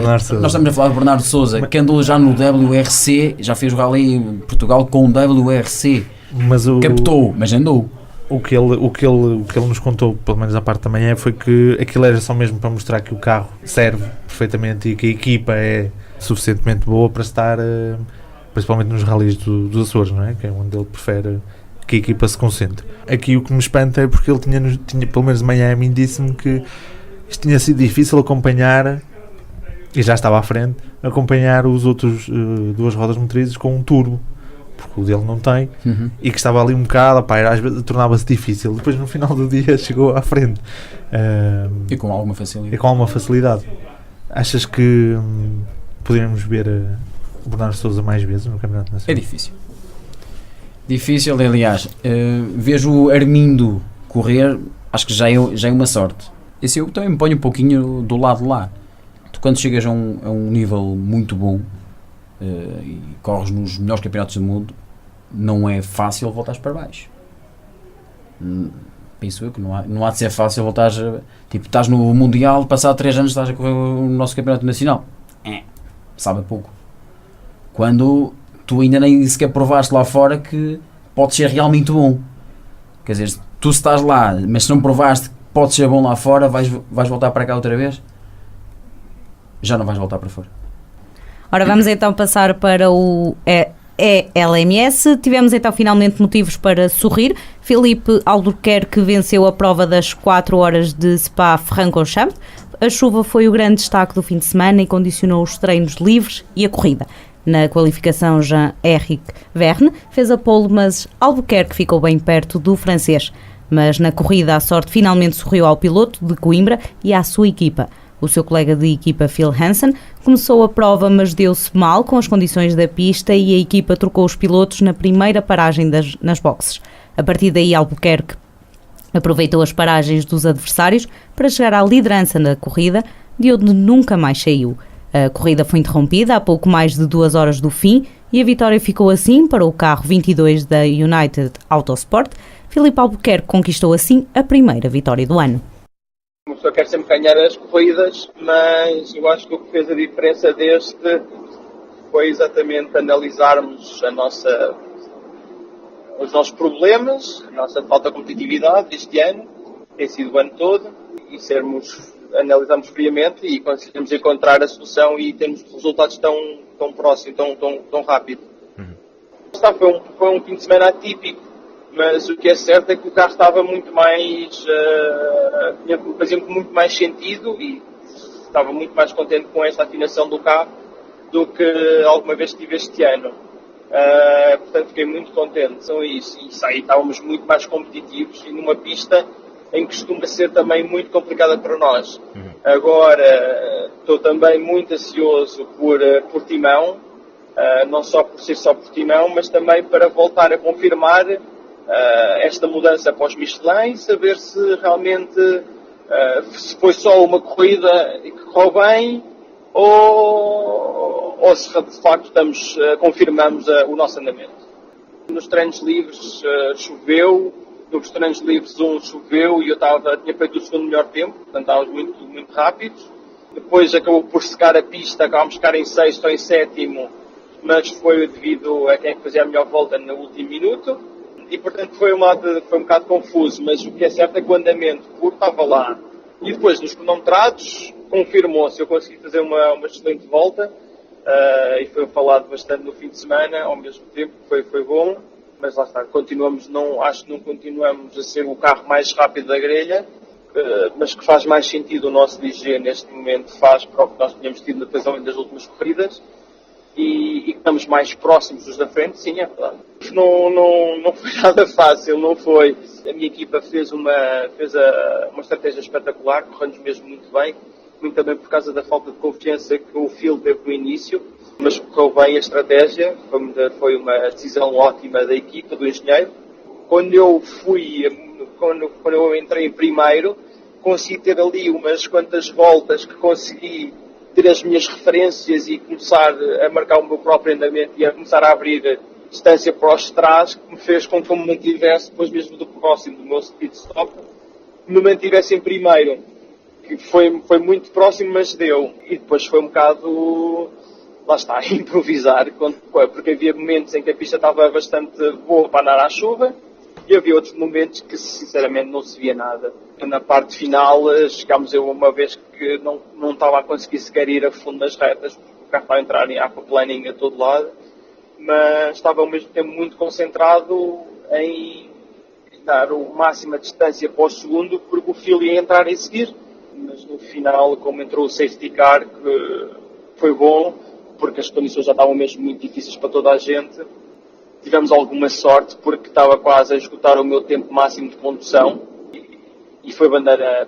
nós estamos a falar de Bernardo Sousa, que andou já no WRC, já fez o Rally em Portugal com o WRC. Captou, mas andou. O que ele nos contou, pelo menos a parte da manhã, foi que aquilo era só mesmo para mostrar que o carro serve perfeitamente e que a equipa é suficientemente boa para estar, principalmente nos rallies dos Açores, não é? Que é onde ele prefere que a equipa se concentre. Aqui o que me espanta é porque ele tinha pelo menos de manhã a mim, disse-me que isto tinha sido difícil acompanhar, e já estava à frente, acompanhar os outros duas rodas motrizes com um turbo, porque o dele não tem, e que estava ali um bocado, às vezes tornava-se difícil. Depois no final do dia chegou à frente. E com alguma facilidade. Achas que poderíamos ver o Bernardo Sousa mais vezes no Campeonato Nacional? É difícil. Difícil, aliás. Vejo o Armindo correr, acho que já é uma sorte. Esse eu também me ponho um pouquinho do lado de lá. Tu, quando chegas a um nível muito bom e corres nos melhores campeonatos do mundo, não é fácil voltares para baixo. Penso eu que não há de ser fácil voltares. Tipo, estás no Mundial, passado 3 anos estás a correr o nosso campeonato nacional. Sabe a pouco. Quando tu ainda nem sequer provaste lá fora que pode ser realmente bom. Quer dizer, tu estás lá, mas se não provaste que pode ser bom lá fora, vais voltar para cá outra vez? Já não vais voltar para fora. Ora, vamos então passar para o ELMS. Tivemos então finalmente motivos para sorrir. Filipe Albuquerque venceu a prova das 4 horas de Spa-Francorchamps. A chuva foi o grande destaque do fim de semana e condicionou os treinos livres e a corrida. Na qualificação, Jean-Éric Vergne fez a pole, mas Albuquerque ficou bem perto do francês. Mas na corrida a sorte finalmente sorriu ao piloto de Coimbra e à sua equipa. O seu colega de equipa, Phil Hansen, começou a prova, mas deu-se mal com as condições da pista e a equipa trocou os pilotos na primeira paragem nas boxes. A partir daí, Albuquerque aproveitou as paragens dos adversários para chegar à liderança na corrida, de onde nunca mais saiu. A corrida foi interrompida há pouco mais de 2 horas do fim e a vitória ficou assim para o carro 22 da United Autosport. Filipe Albuquerque conquistou assim a primeira vitória do ano. Uma pessoa quer sempre ganhar as corridas, mas eu acho que o que fez a diferença deste foi exatamente analisarmos os nossos problemas, a nossa falta de competitividade deste ano, tem sido o ano todo, e analisarmos friamente e conseguirmos encontrar a solução e termos resultados tão próximos, tão rápido. Foi um fim de semana atípico, mas o que é certo é que o carro estava muito mais, fazia muito mais sentido e estava muito mais contente com esta afinação do carro do que alguma vez tive este ano. Portanto, fiquei muito contente com isso. E aí estávamos muito mais competitivos e numa pista em que costuma ser também muito complicada para nós. Agora, estou também muito ansioso por Timão, não só por ser só por Timão, mas também para voltar a confirmar esta mudança para os Michelin e saber se realmente se foi só uma corrida que correu bem ou se de facto confirmamos o nosso andamento. Nos treinos livres choveu, nos treinos livres choveu e eu tinha feito o segundo melhor tempo, portanto estávamos muito, muito rápidos. Depois acabou por secar a pista, acabámos de ficar em 6º ou em 7º, mas foi devido a quem fazia a melhor volta no último minuto. E portanto foi um bocado confuso, mas o que é certo é que o andamento estava lá. E depois nos cronometrados confirmou-se, eu consegui fazer uma excelente volta e foi falado bastante no fim de semana, ao mesmo tempo foi bom, mas lá está, acho que não continuamos a ser o carro mais rápido da grelha, mas que faz mais sentido o nosso DG neste momento, faz para o que nós tínhamos tido na decisão das últimas corridas. e que estamos mais próximos dos da frente, sim, é verdade. Não foi nada fácil, não foi. A minha equipa fez uma estratégia espetacular, correndo mesmo muito bem, muito também por causa da falta de confiança que o Phil teve no início, mas correu bem a estratégia, foi uma decisão ótima da equipa, do engenheiro. Quando eu entrei em primeiro, consegui ter ali umas quantas voltas que consegui ter as minhas referências e começar a marcar o meu próprio andamento e a começar a abrir distância para os trás, que me fez com que eu me mantivesse, depois mesmo do próximo do meu speed stop, me mantivesse em primeiro, que foi muito próximo, mas deu. E depois foi um bocado, lá está, improvisar, porque havia momentos em que a pista estava bastante boa para andar à chuva, e havia outros momentos que sinceramente não se via nada. Na parte final chegámos a uma vez que não estava a conseguir sequer ir a fundo nas retas, porque o carro estava a entrar em aquaplaning a todo lado, mas estava ao mesmo tempo muito concentrado em dar o máxima distância para o segundo, porque o Phil ia entrar em seguir. Mas no final, como entrou o safety car, que foi bom, porque as condições já estavam mesmo muito difíceis para toda a gente, tivemos alguma sorte, porque estava quase a esgotar o meu tempo máximo de condução e foi bandeira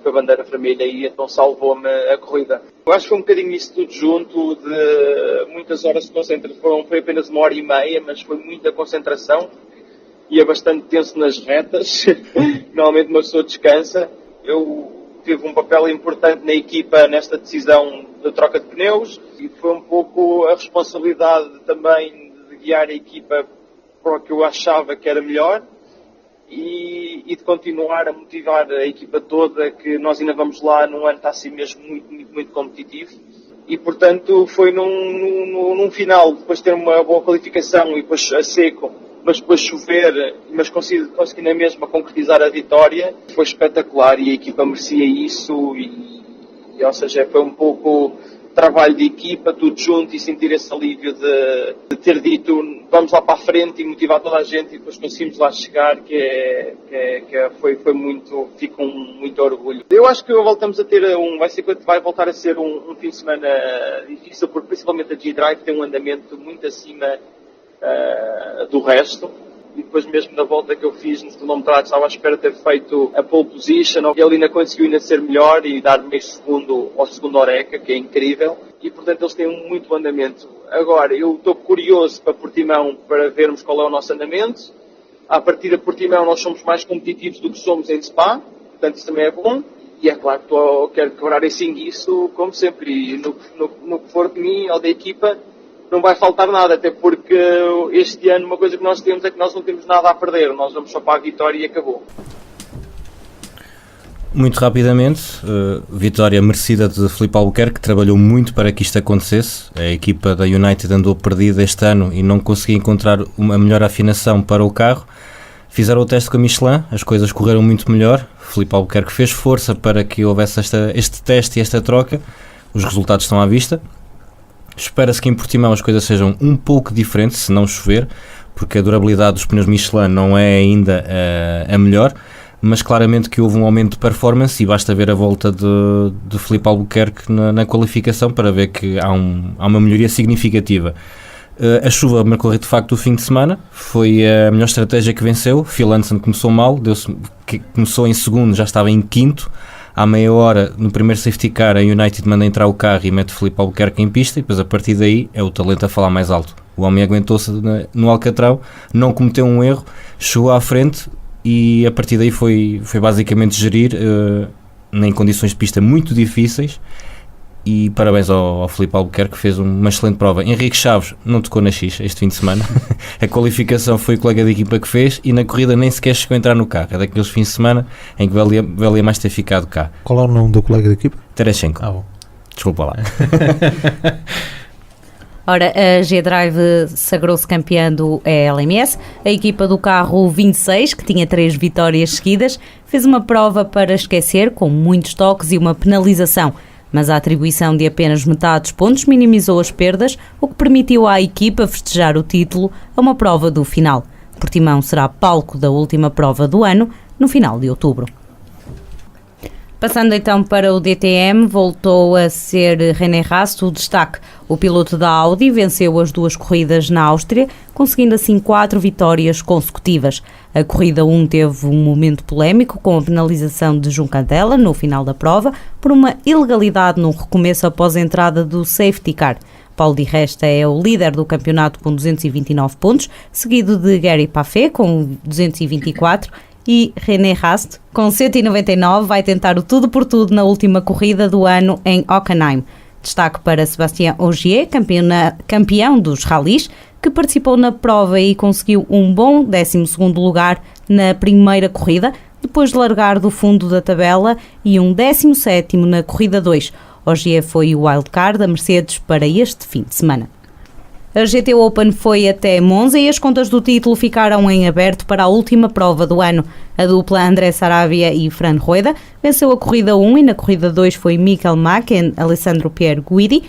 vermelha e então salvou-me a corrida. Eu acho que foi um bocadinho isso tudo junto, de muitas horas de concentração, foi apenas 1h30, mas foi muita concentração e é bastante tenso nas retas. Normalmente uma pessoa descansa. Eu tive um papel importante na equipa nesta decisão de troca de pneus e foi um pouco a responsabilidade também de guiar a equipa para o que eu achava que era melhor e de continuar a motivar a equipa toda, que nós ainda vamos lá num ano está assim mesmo muito competitivo. E portanto foi num final, depois de ter uma boa qualificação e depois a seco, mas depois chover, mas consegui na mesma concretizar a vitória, foi espetacular e a equipa merecia isso e ou seja, foi um pouco trabalho de equipa, tudo junto, e sentir esse alívio de ter dito vamos lá para a frente e motivar toda a gente e depois conseguimos lá chegar, foi muito, fico com muito orgulho. Eu acho que voltamos a ter vai voltar a ser um fim de semana difícil, porque principalmente a G-Drive tem um andamento muito acima do resto. E depois mesmo na volta que eu fiz nos cronometrados estava à espera de ter feito a pole position e ele ainda conseguiu ser melhor e dar meio segundo ao segundo Oreca, que é incrível, e portanto eles têm muito andamento. Agora, eu estou curioso para Portimão para vermos qual é o nosso andamento. À partida de Portimão nós somos mais competitivos do que somos em Spa, portanto isso também é bom. E é claro que quero quebrar esse enguiço como sempre, e no que for de mim ou da equipa não vai faltar nada, até porque este ano uma coisa que nós temos é que nós não temos nada a perder, nós vamos só para a vitória e acabou. Muito rapidamente, vitória merecida de Filipe Albuquerque, que trabalhou muito para que isto acontecesse. A equipa da United andou perdida este ano e não conseguia encontrar uma melhor afinação para o carro. Fizeram o teste com a Michelin, as coisas correram muito melhor. Filipe Albuquerque fez força para que houvesse este teste e esta troca. Os resultados estão à vista. Espera-se que em Portimão as coisas sejam um pouco diferentes, se não chover, porque a durabilidade dos pneus Michelin não é ainda a melhor, mas claramente que houve um aumento de performance e basta ver a volta de Filipe Albuquerque na qualificação para ver que há uma melhoria significativa. A chuva marcou de facto o fim de semana, foi a melhor estratégia que venceu. Phil Hansen começou mal, começou em segundo, já estava em quinto. À meia hora, no primeiro safety car, a United manda entrar o carro e mete Filipe Albuquerque em pista e depois a partir daí é o talento a falar mais alto. O homem aguentou-se no Alcatrão, não cometeu um erro, chegou à frente e a partir daí foi basicamente gerir em condições de pista muito difíceis. E parabéns ao Filipe Albuquerque, que fez uma excelente prova. Henrique Chaves não tocou na X este fim de semana. A qualificação foi o colega de equipa que fez e na corrida nem sequer chegou a entrar no carro. É daqueles fins de semana em que valia mais ter ficado cá. Qual é o nome do colega de equipa? Tereschenko. Bom. Desculpa lá. Ora, a G-Drive sagrou-se campeã do LMS. A equipa do carro 26, que tinha 3 vitórias seguidas, fez uma prova para esquecer, com muitos toques e uma penalização. Mas a atribuição de apenas metade dos pontos minimizou as perdas, o que permitiu à equipa festejar o título a uma prova do final. Portimão será palco da última prova do ano, no final de outubro. Passando então para o DTM, voltou a ser René Rast o destaque. O piloto da Audi venceu as 2 corridas na Áustria, conseguindo assim 4 vitórias consecutivas. A corrida 1 teve um momento polémico com a penalização de Juncadella no final da prova por uma ilegalidade no recomeço após a entrada do safety car. Paulo Di Resta é o líder do campeonato com 229 pontos, seguido de Gary Paffet com 224 e René Rast com 199 vai tentar o tudo por tudo na última corrida do ano em Hockenheim. Destaque para Sébastien Ogier, campeão dos rallies, que participou na prova e conseguiu um bom 12º lugar na primeira corrida, depois de largar do fundo da tabela, e um 17º na corrida 2. Ogier foi o wildcard da Mercedes para este fim de semana. A GT Open foi até Monza e as contas do título ficaram em aberto para a última prova do ano. A dupla André Sarabia e Fran Rueda venceu a corrida 1 e na corrida 2 foi Michael Mack e Alessandro Pierre Guidi.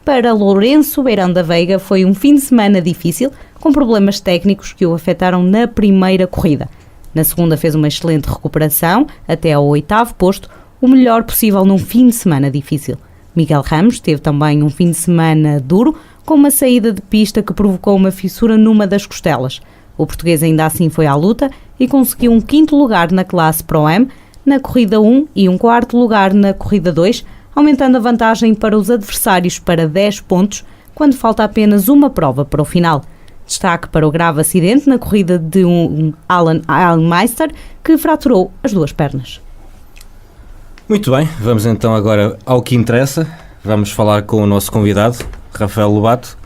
Para Lourenço Beirão da Veiga foi um fim de semana difícil, com problemas técnicos que o afetaram na primeira corrida. Na segunda fez uma excelente recuperação, até ao 8º posto, o melhor possível num fim de semana difícil. Miguel Ramos teve também um fim de semana duro, com uma saída de pista que provocou uma fissura numa das costelas. O português ainda assim foi à luta e conseguiu um 5º lugar na classe Pro-Am na corrida 1 e um 4º lugar na corrida 2, aumentando a vantagem para os adversários para 10 pontos, quando falta apenas uma prova para o final. Destaque para o grave acidente na corrida de Alan Allmeister, que fraturou as 2 pernas. Muito bem, vamos então agora ao que interessa. Vamos falar com o nosso convidado, Rafael Lobato.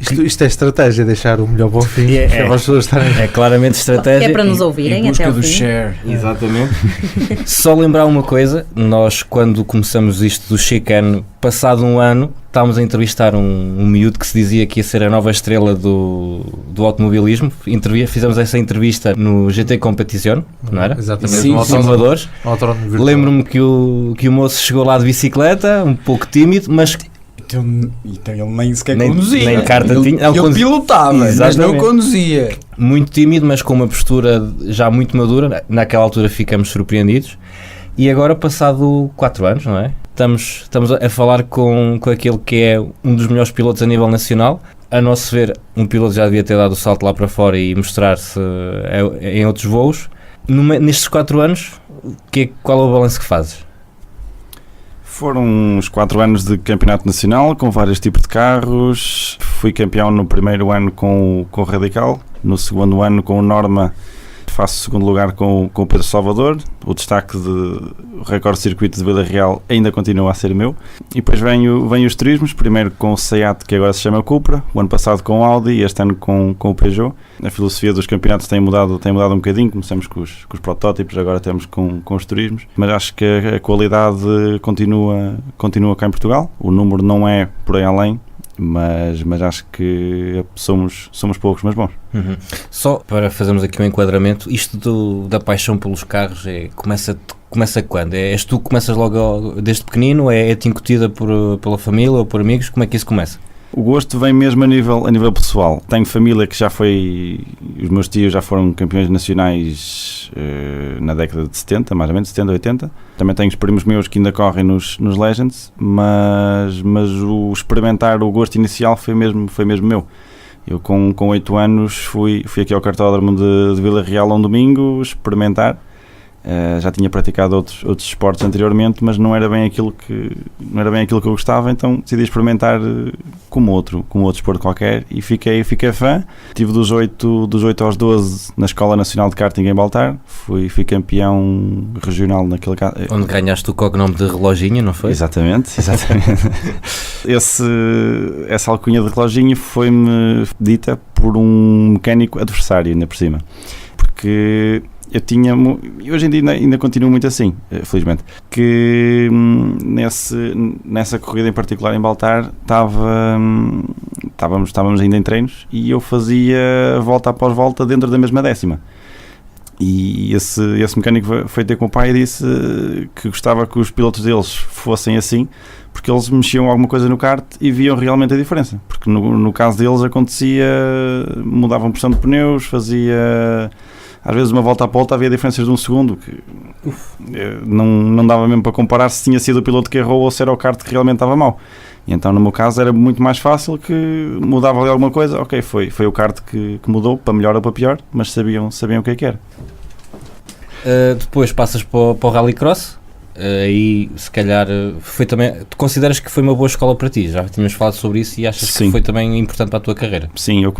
Isto é estratégia, deixar o melhor para o fim. É claramente estratégia. É para nos ouvirem até ao fim. Share. Exatamente. Só lembrar uma coisa, nós quando começamos isto do Chicane, passado um ano, estávamos a entrevistar um miúdo que se dizia que ia ser a nova estrela do automobilismo. Fizemos essa entrevista no GT Competition, não era? Exatamente. Sim, Salvadores. Lembro-me que o moço chegou lá de bicicleta, um pouco tímido, mas... Então ele nem sequer conduzia. Nem carta tinha. Ele pilotava, mas não conduzia. Muito tímido, mas com uma postura já muito madura. Naquela altura ficamos surpreendidos. E agora, passado 4 anos, não é? Estamos a falar com aquele que é um dos melhores pilotos a nível nacional. A nosso ver, um piloto já devia ter dado o salto lá para fora e mostrar-se em outros voos. Nestes 4 anos, qual é o balanço que fazes? Foram uns 4 anos de campeonato nacional, com vários tipos de carros. Fui campeão no primeiro ano com o Radical, no segundo ano com o Norma, faço o segundo lugar com o Pedro Salvador. O destaque o recorde de circuito de Vila Real ainda continua a ser meu. E depois vem os turismos, primeiro com o Seat, que agora se chama Cupra, o ano passado com o Audi e este ano com o Peugeot. A filosofia dos campeonatos tem mudado um bocadinho, começamos com os protótipos, agora temos com os turismos, mas acho que a qualidade continua cá em Portugal. O número não é por aí além, mas acho que somos poucos, mas bons. Uhum. Só para fazermos aqui um enquadramento, isto da paixão pelos carros começa quando? És tu que começas logo desde pequenino? É-te incutida pela família ou por amigos? Como é que isso começa? O gosto vem mesmo a nível pessoal. Tenho família que os meus tios já foram campeões nacionais na década de 70, mais ou menos, 70, 80. Também tenho os primos meus que ainda correm nos Legends, mas o experimentar o gosto inicial foi mesmo meu. Eu com 8 anos fui aqui ao cartódromo de Vila Real um domingo experimentar. Já tinha praticado outros esportes anteriormente, mas não era bem aquilo que eu gostava, então decidi experimentar como outro esporte qualquer e fiquei fã. Tive dos 8 aos 12 na Escola Nacional de Karting em Baltar, fui campeão regional naquele caso. Onde ganhaste o cognome de Reloginho, não foi? Exatamente. Essa alcunha de Reloginho foi-me dita por um mecânico adversário, ainda por cima, porque e hoje em dia ainda continuo muito assim, felizmente, que nessa corrida em particular em Baltar estávamos ainda em treinos e eu fazia volta após volta dentro da mesma décima. E esse mecânico foi ter com o pai e disse que gostava que os pilotos deles fossem assim, porque eles mexiam alguma coisa no kart e viam realmente a diferença, porque no caso deles acontecia, mudavam pressão de pneus, às vezes uma volta a volta havia diferenças de 1 segundo, que não dava mesmo para comparar se tinha sido o piloto que errou ou se era o kart que realmente estava mau. E então no meu caso era muito mais fácil, que mudava ali alguma coisa, ok, foi o kart que mudou, para melhor ou para pior, mas sabiam o que é que era. Depois passas para o Rallycross, aí se calhar foi também, tu consideras que foi uma boa escola para ti? Já tínhamos falado sobre isso e achas que foi também importante para a tua carreira? Sim, eu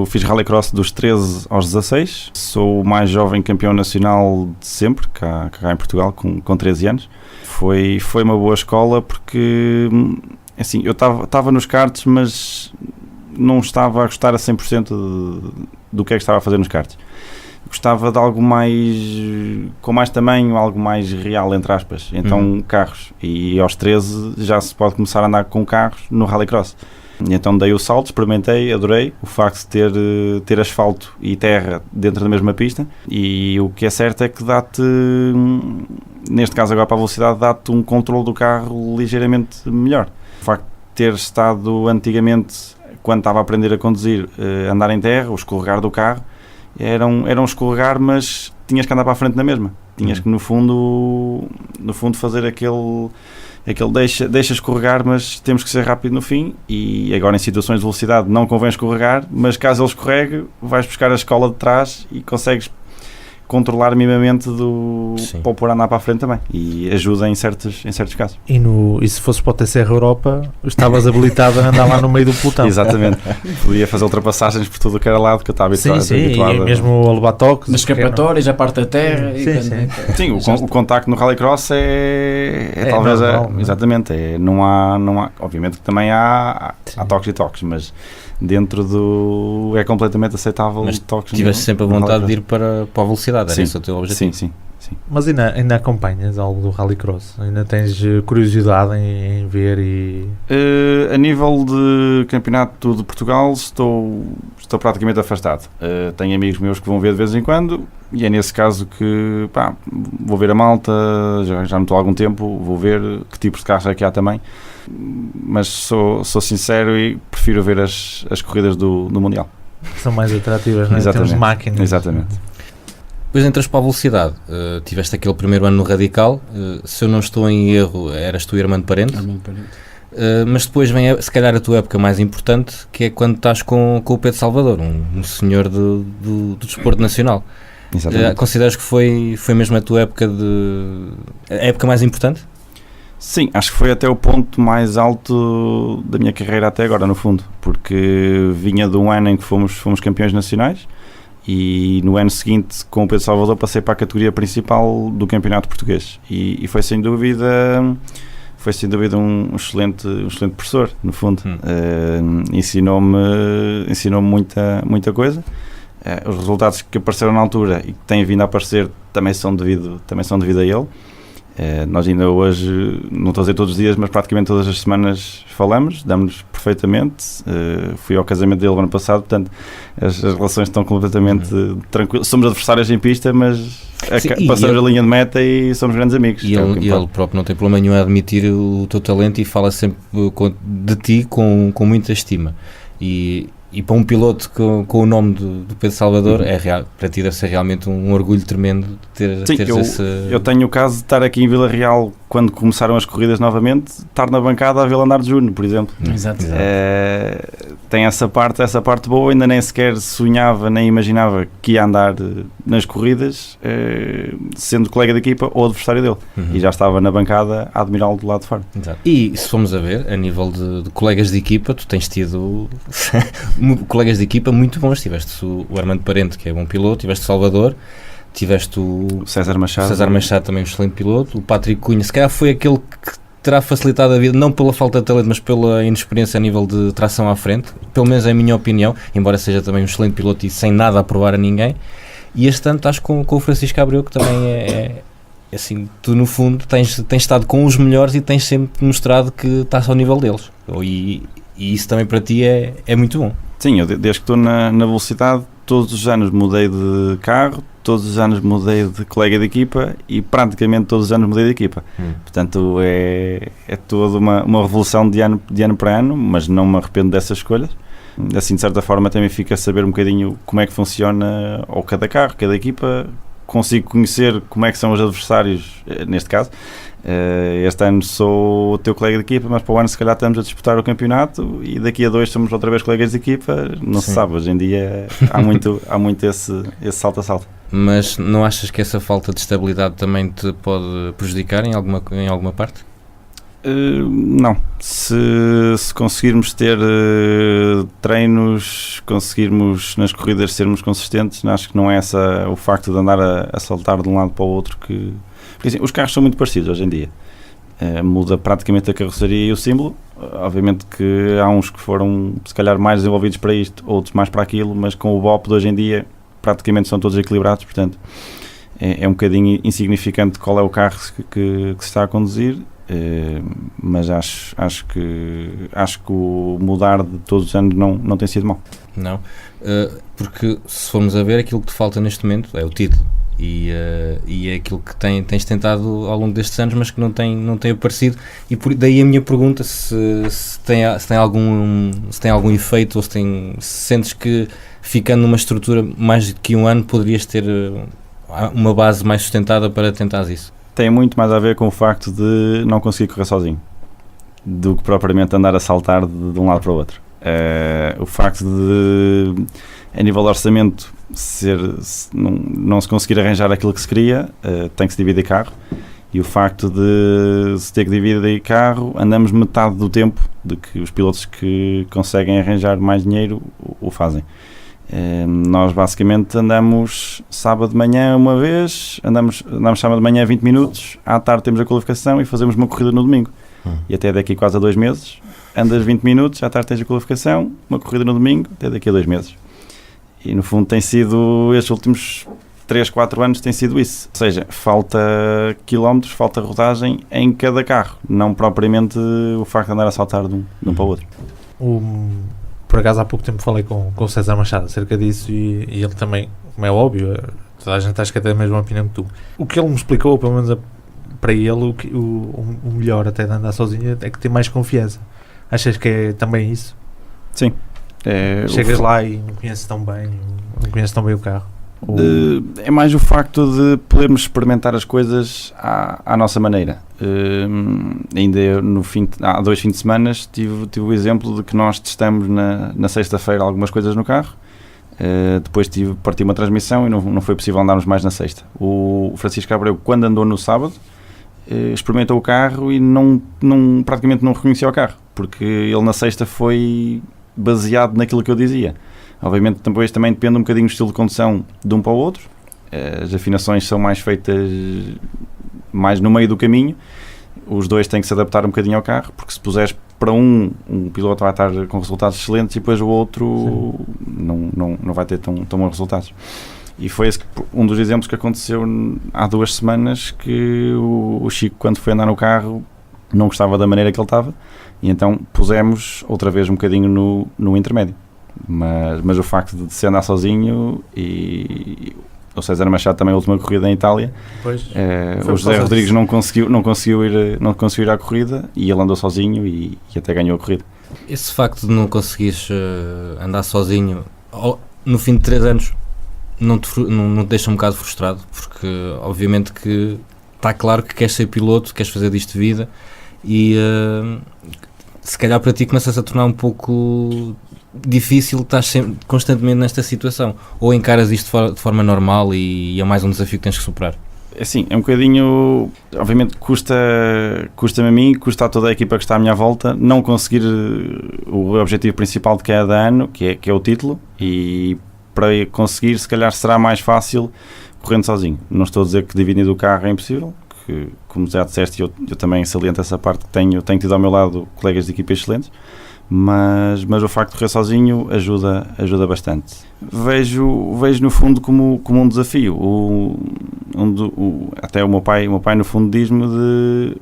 fiz Rallycross dos 13 aos 16, sou o mais jovem campeão nacional de sempre, cá em Portugal, com 13 anos. Foi uma boa escola porque, assim, eu estava nos karts, mas não estava a gostar a 100% do que é que estava a fazer nos karts. Gostava de algo com mais tamanho, algo mais real, entre aspas. Então, carros. E aos 13 já se pode começar a andar com carros no Rallycross. E então dei o salto, experimentei, adorei o facto de ter asfalto e terra dentro da mesma pista. E o que é certo é que dá-te, neste caso agora para a velocidade, dá-te um controle do carro ligeiramente melhor. O facto de ter estado antigamente, quando estava a aprender a conduzir, andar em terra, o escorregar do carro, era um escorregar, mas tinhas que andar para a frente na mesma. Tinhas que no fundo fazer aquele deixa escorregar, mas temos que ser rápido no fim. E agora em situações de velocidade não convém escorregar, mas caso ele escorregue, vais buscar a escola de trás e consegues controlar minimamente para o pôr a andar para a frente também, e ajuda em certos casos. E se fosses para o TCR Europa, estavas habilitado a andar lá no meio do pelotão. Exatamente, podia fazer ultrapassagens por tudo o que era lado, que eu estava habituado. E mesmo a levar toques nas escapatórias, a parte da terra. Sim, o contacto no Rallycross é talvez normal, exatamente, não há, obviamente que também há toques e toques, mas dentro é completamente aceitável. Mas toques. Tiveste sempre a vontade de ir para a velocidade, era esse o teu objetivo? Sim. Mas ainda acompanhas algo do Rallycross? Ainda tens curiosidade em ver? A nível de campeonato de Portugal estou praticamente afastado. Tenho amigos meus que vão ver de vez em quando, e é nesse caso que vou ver a malta, já não estou há algum tempo, vou ver que tipos de carros é que há também, mas sou sincero e prefiro ver as corridas do Mundial. São mais atrativas, não é? Temos máquinas. Exatamente. Depois entras para a velocidade, tiveste aquele primeiro ano no Radical, se eu não estou em erro, eras tu e Armando Parente. Mas depois vem se calhar a tua época mais importante, que é quando estás com o Pedro Salvador, um senhor do desporto nacional. Consideras que foi mesmo a tua época a época mais importante? Sim, acho que foi até o ponto mais alto da minha carreira até agora, no fundo, porque vinha de um ano em que fomos campeões nacionais, e no ano seguinte, com o Pedro Salvador, passei para a categoria principal do campeonato português, e foi sem dúvida um excelente professor, no fundo. Ensinou-me muita coisa. Os resultados que apareceram na altura e que têm vindo a aparecer também são devido a ele. Nós ainda hoje, não estou a dizer todos os dias, mas praticamente todas as semanas falamos, damos-nos perfeitamente. Fui ao casamento dele no ano passado, portanto as relações estão completamente tranquilas. Somos adversários em pista, mas passamos a linha de meta e somos grandes amigos. E ele próprio não tem problema nenhum a admitir o teu talento e fala sempre de ti com muita estima. E para um piloto com o nome do Pedro Salvador, para ti deve ser realmente um orgulho tremendo teres esse... Eu tenho o caso de estar aqui em Vila Real, quando começaram as corridas novamente, estar na bancada a vê-lo andar de Júnior, por exemplo. Exato. Tem essa parte boa, ainda nem sequer sonhava, nem imaginava que ia andar nas corridas, sendo colega de equipa ou adversário dele. E já estava na bancada a admirá-lo do lado de fora. Exato. E se formos a ver, a nível de colegas de equipa, tu tens tido colegas de equipa muito bons. Tiveste o Armando Parente, que é bom piloto, tiveste o Salvador, tiveste o César Machado, também um excelente piloto, o Patrick Cunha, se calhar foi aquele que terá facilitado a vida, não pela falta de talento, mas pela inexperiência a nível de tração à frente, pelo menos é a minha opinião, embora seja também um excelente piloto e sem nada a provar a ninguém. E este ano estás com o Francisco Abreu, que também é assim, tu no fundo tens estado com os melhores e tens sempre mostrado que estás ao nível deles, e isso também para ti é muito bom. Sim, eu desde que estou na velocidade, todos os anos mudei de carro, todos os anos mudei de colega de equipa e praticamente todos os anos mudei de equipa. Portanto, é toda uma revolução de ano para ano, mas não me arrependo dessas escolhas. Assim, de certa forma, também fica a saber um bocadinho como é que funciona ou cada carro, cada equipa. Consigo conhecer como é que são os adversários, neste caso. Este ano sou o teu colega de equipa, mas para o ano se calhar estamos a disputar o campeonato e daqui a 2 somos outra vez colegas de equipa. Não se sabe, hoje em dia há muito esse salto a salto. Mas não achas que essa falta de estabilidade também te pode prejudicar em alguma parte? Não. Se conseguirmos ter treinos, conseguirmos nas corridas sermos consistentes, acho que não é essa o facto de andar a saltar de um lado para o outro que... Porque, assim, os carros são muito parecidos hoje em dia. Muda praticamente a carroceria e o símbolo. Obviamente que há uns que foram se calhar mais desenvolvidos para isto, outros mais para aquilo, mas com o BOP de hoje em dia praticamente são todos equilibrados, portanto é um bocadinho insignificante qual é o carro que se está a conduzir. Mas acho que o mudar de todos os anos não tem sido mau. Não, porque se formos a ver, aquilo que te falta neste momento é o título e é aquilo que tens tentado ao longo destes anos, mas que não tem aparecido, e daí a minha pergunta se tem algum efeito, ou se sentes que ficando numa estrutura mais de que um ano poderias ter uma base mais sustentada para tentares isso. Tem muito mais a ver com o facto de não conseguir correr sozinho do que propriamente andar a saltar de um lado para o outro. O facto de, a nível de orçamento, não se conseguir arranjar aquilo que se queria, tem que se dividir carro, e o facto de se ter que dividir carro, andamos metade do tempo de que os pilotos que conseguem arranjar mais dinheiro o fazem. Nós basicamente andamos sábado de manhã uma vez, andamos sábado de manhã 20 minutos, à tarde temos a qualificação e fazemos uma corrida no domingo. E até daqui quase a 2 meses, andas 20 minutos, à tarde tens a qualificação, uma corrida no domingo, até daqui a 2 meses. E no fundo tem sido, estes últimos 3, 4 anos tem sido isso. Ou seja, falta quilómetros, falta rodagem em cada carro, não propriamente o facto de andar a saltar de um para o outro. Por acaso há pouco tempo falei com o César Machado acerca disso e ele também, como é óbvio, toda a gente acha que tem a mesma opinião que tu. O que ele me explicou, pelo menos para ele, o melhor até de andar sozinho é que tem mais confiança. Achas que é também isso? Sim. Chegas lá e não conheces tão bem o carro. É mais o facto de podermos experimentar as coisas à nossa maneira. Ainda há 2 fins de semana tive o exemplo de que nós testamos na sexta-feira algumas coisas no carro, depois parti uma transmissão e não foi possível andarmos mais na sexta. O Francisco Abreu, quando andou no sábado, experimentou o carro e praticamente não reconhecia o carro, porque ele na sexta foi baseado naquilo que eu dizia. Obviamente depois também depende um bocadinho do estilo de condução de um para o outro. As afinações são mais feitas mais no meio do caminho. Os dois têm que se adaptar um bocadinho ao carro, porque se puseres para um piloto vai estar com resultados excelentes e depois o outro não vai ter tão bons resultados. E foi esse um dos exemplos que aconteceu há 2 semanas, que o Chico, quando foi andar no carro, não gostava da maneira que ele estava, e então pusemos outra vez um bocadinho no intermédio. Mas o facto de se andar sozinho, e o César Machado também a última corrida em Itália, o José Rodrigues não conseguiu ir à corrida e ele andou sozinho e até ganhou a corrida. Esse facto de não conseguires andar sozinho no fim de 3 anos não te deixa um bocado frustrado? Porque obviamente que está claro que queres ser piloto, queres fazer disto de vida, e se calhar para ti começa-se a tornar um pouco difícil estar constantemente nesta situação, ou encaras isto de forma normal e é mais um desafio que tens que superar? Assim, é um bocadinho, obviamente custa-me a mim, custa a toda a equipa que está à minha volta não conseguir o objetivo principal de cada ano, que é o título, e para conseguir se calhar será mais fácil correndo sozinho. Não estou a dizer que dividindo o carro é impossível, que como já disseste, eu também saliento essa parte, que tenho tido ao meu lado colegas de equipa excelentes, mas o facto de correr sozinho ajuda bastante. Vejo no fundo como um desafio. Até o meu pai no fundo diz-me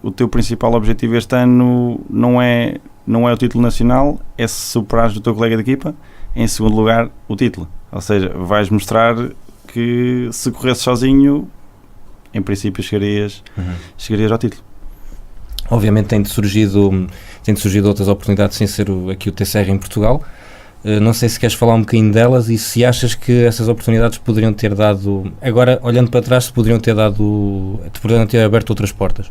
o teu principal objetivo este ano não é o título nacional, é se superares o teu colega de equipa, em segundo lugar o título. Ou seja, vais mostrar que se corresses sozinho, em princípio chegarias ao título. Obviamente tem-te surgido outras oportunidades sem ser aqui o TCR em Portugal. Não sei se queres falar um bocadinho delas e se achas que essas oportunidades poderiam ter dado, agora olhando para trás, te poderiam ter aberto outras portas.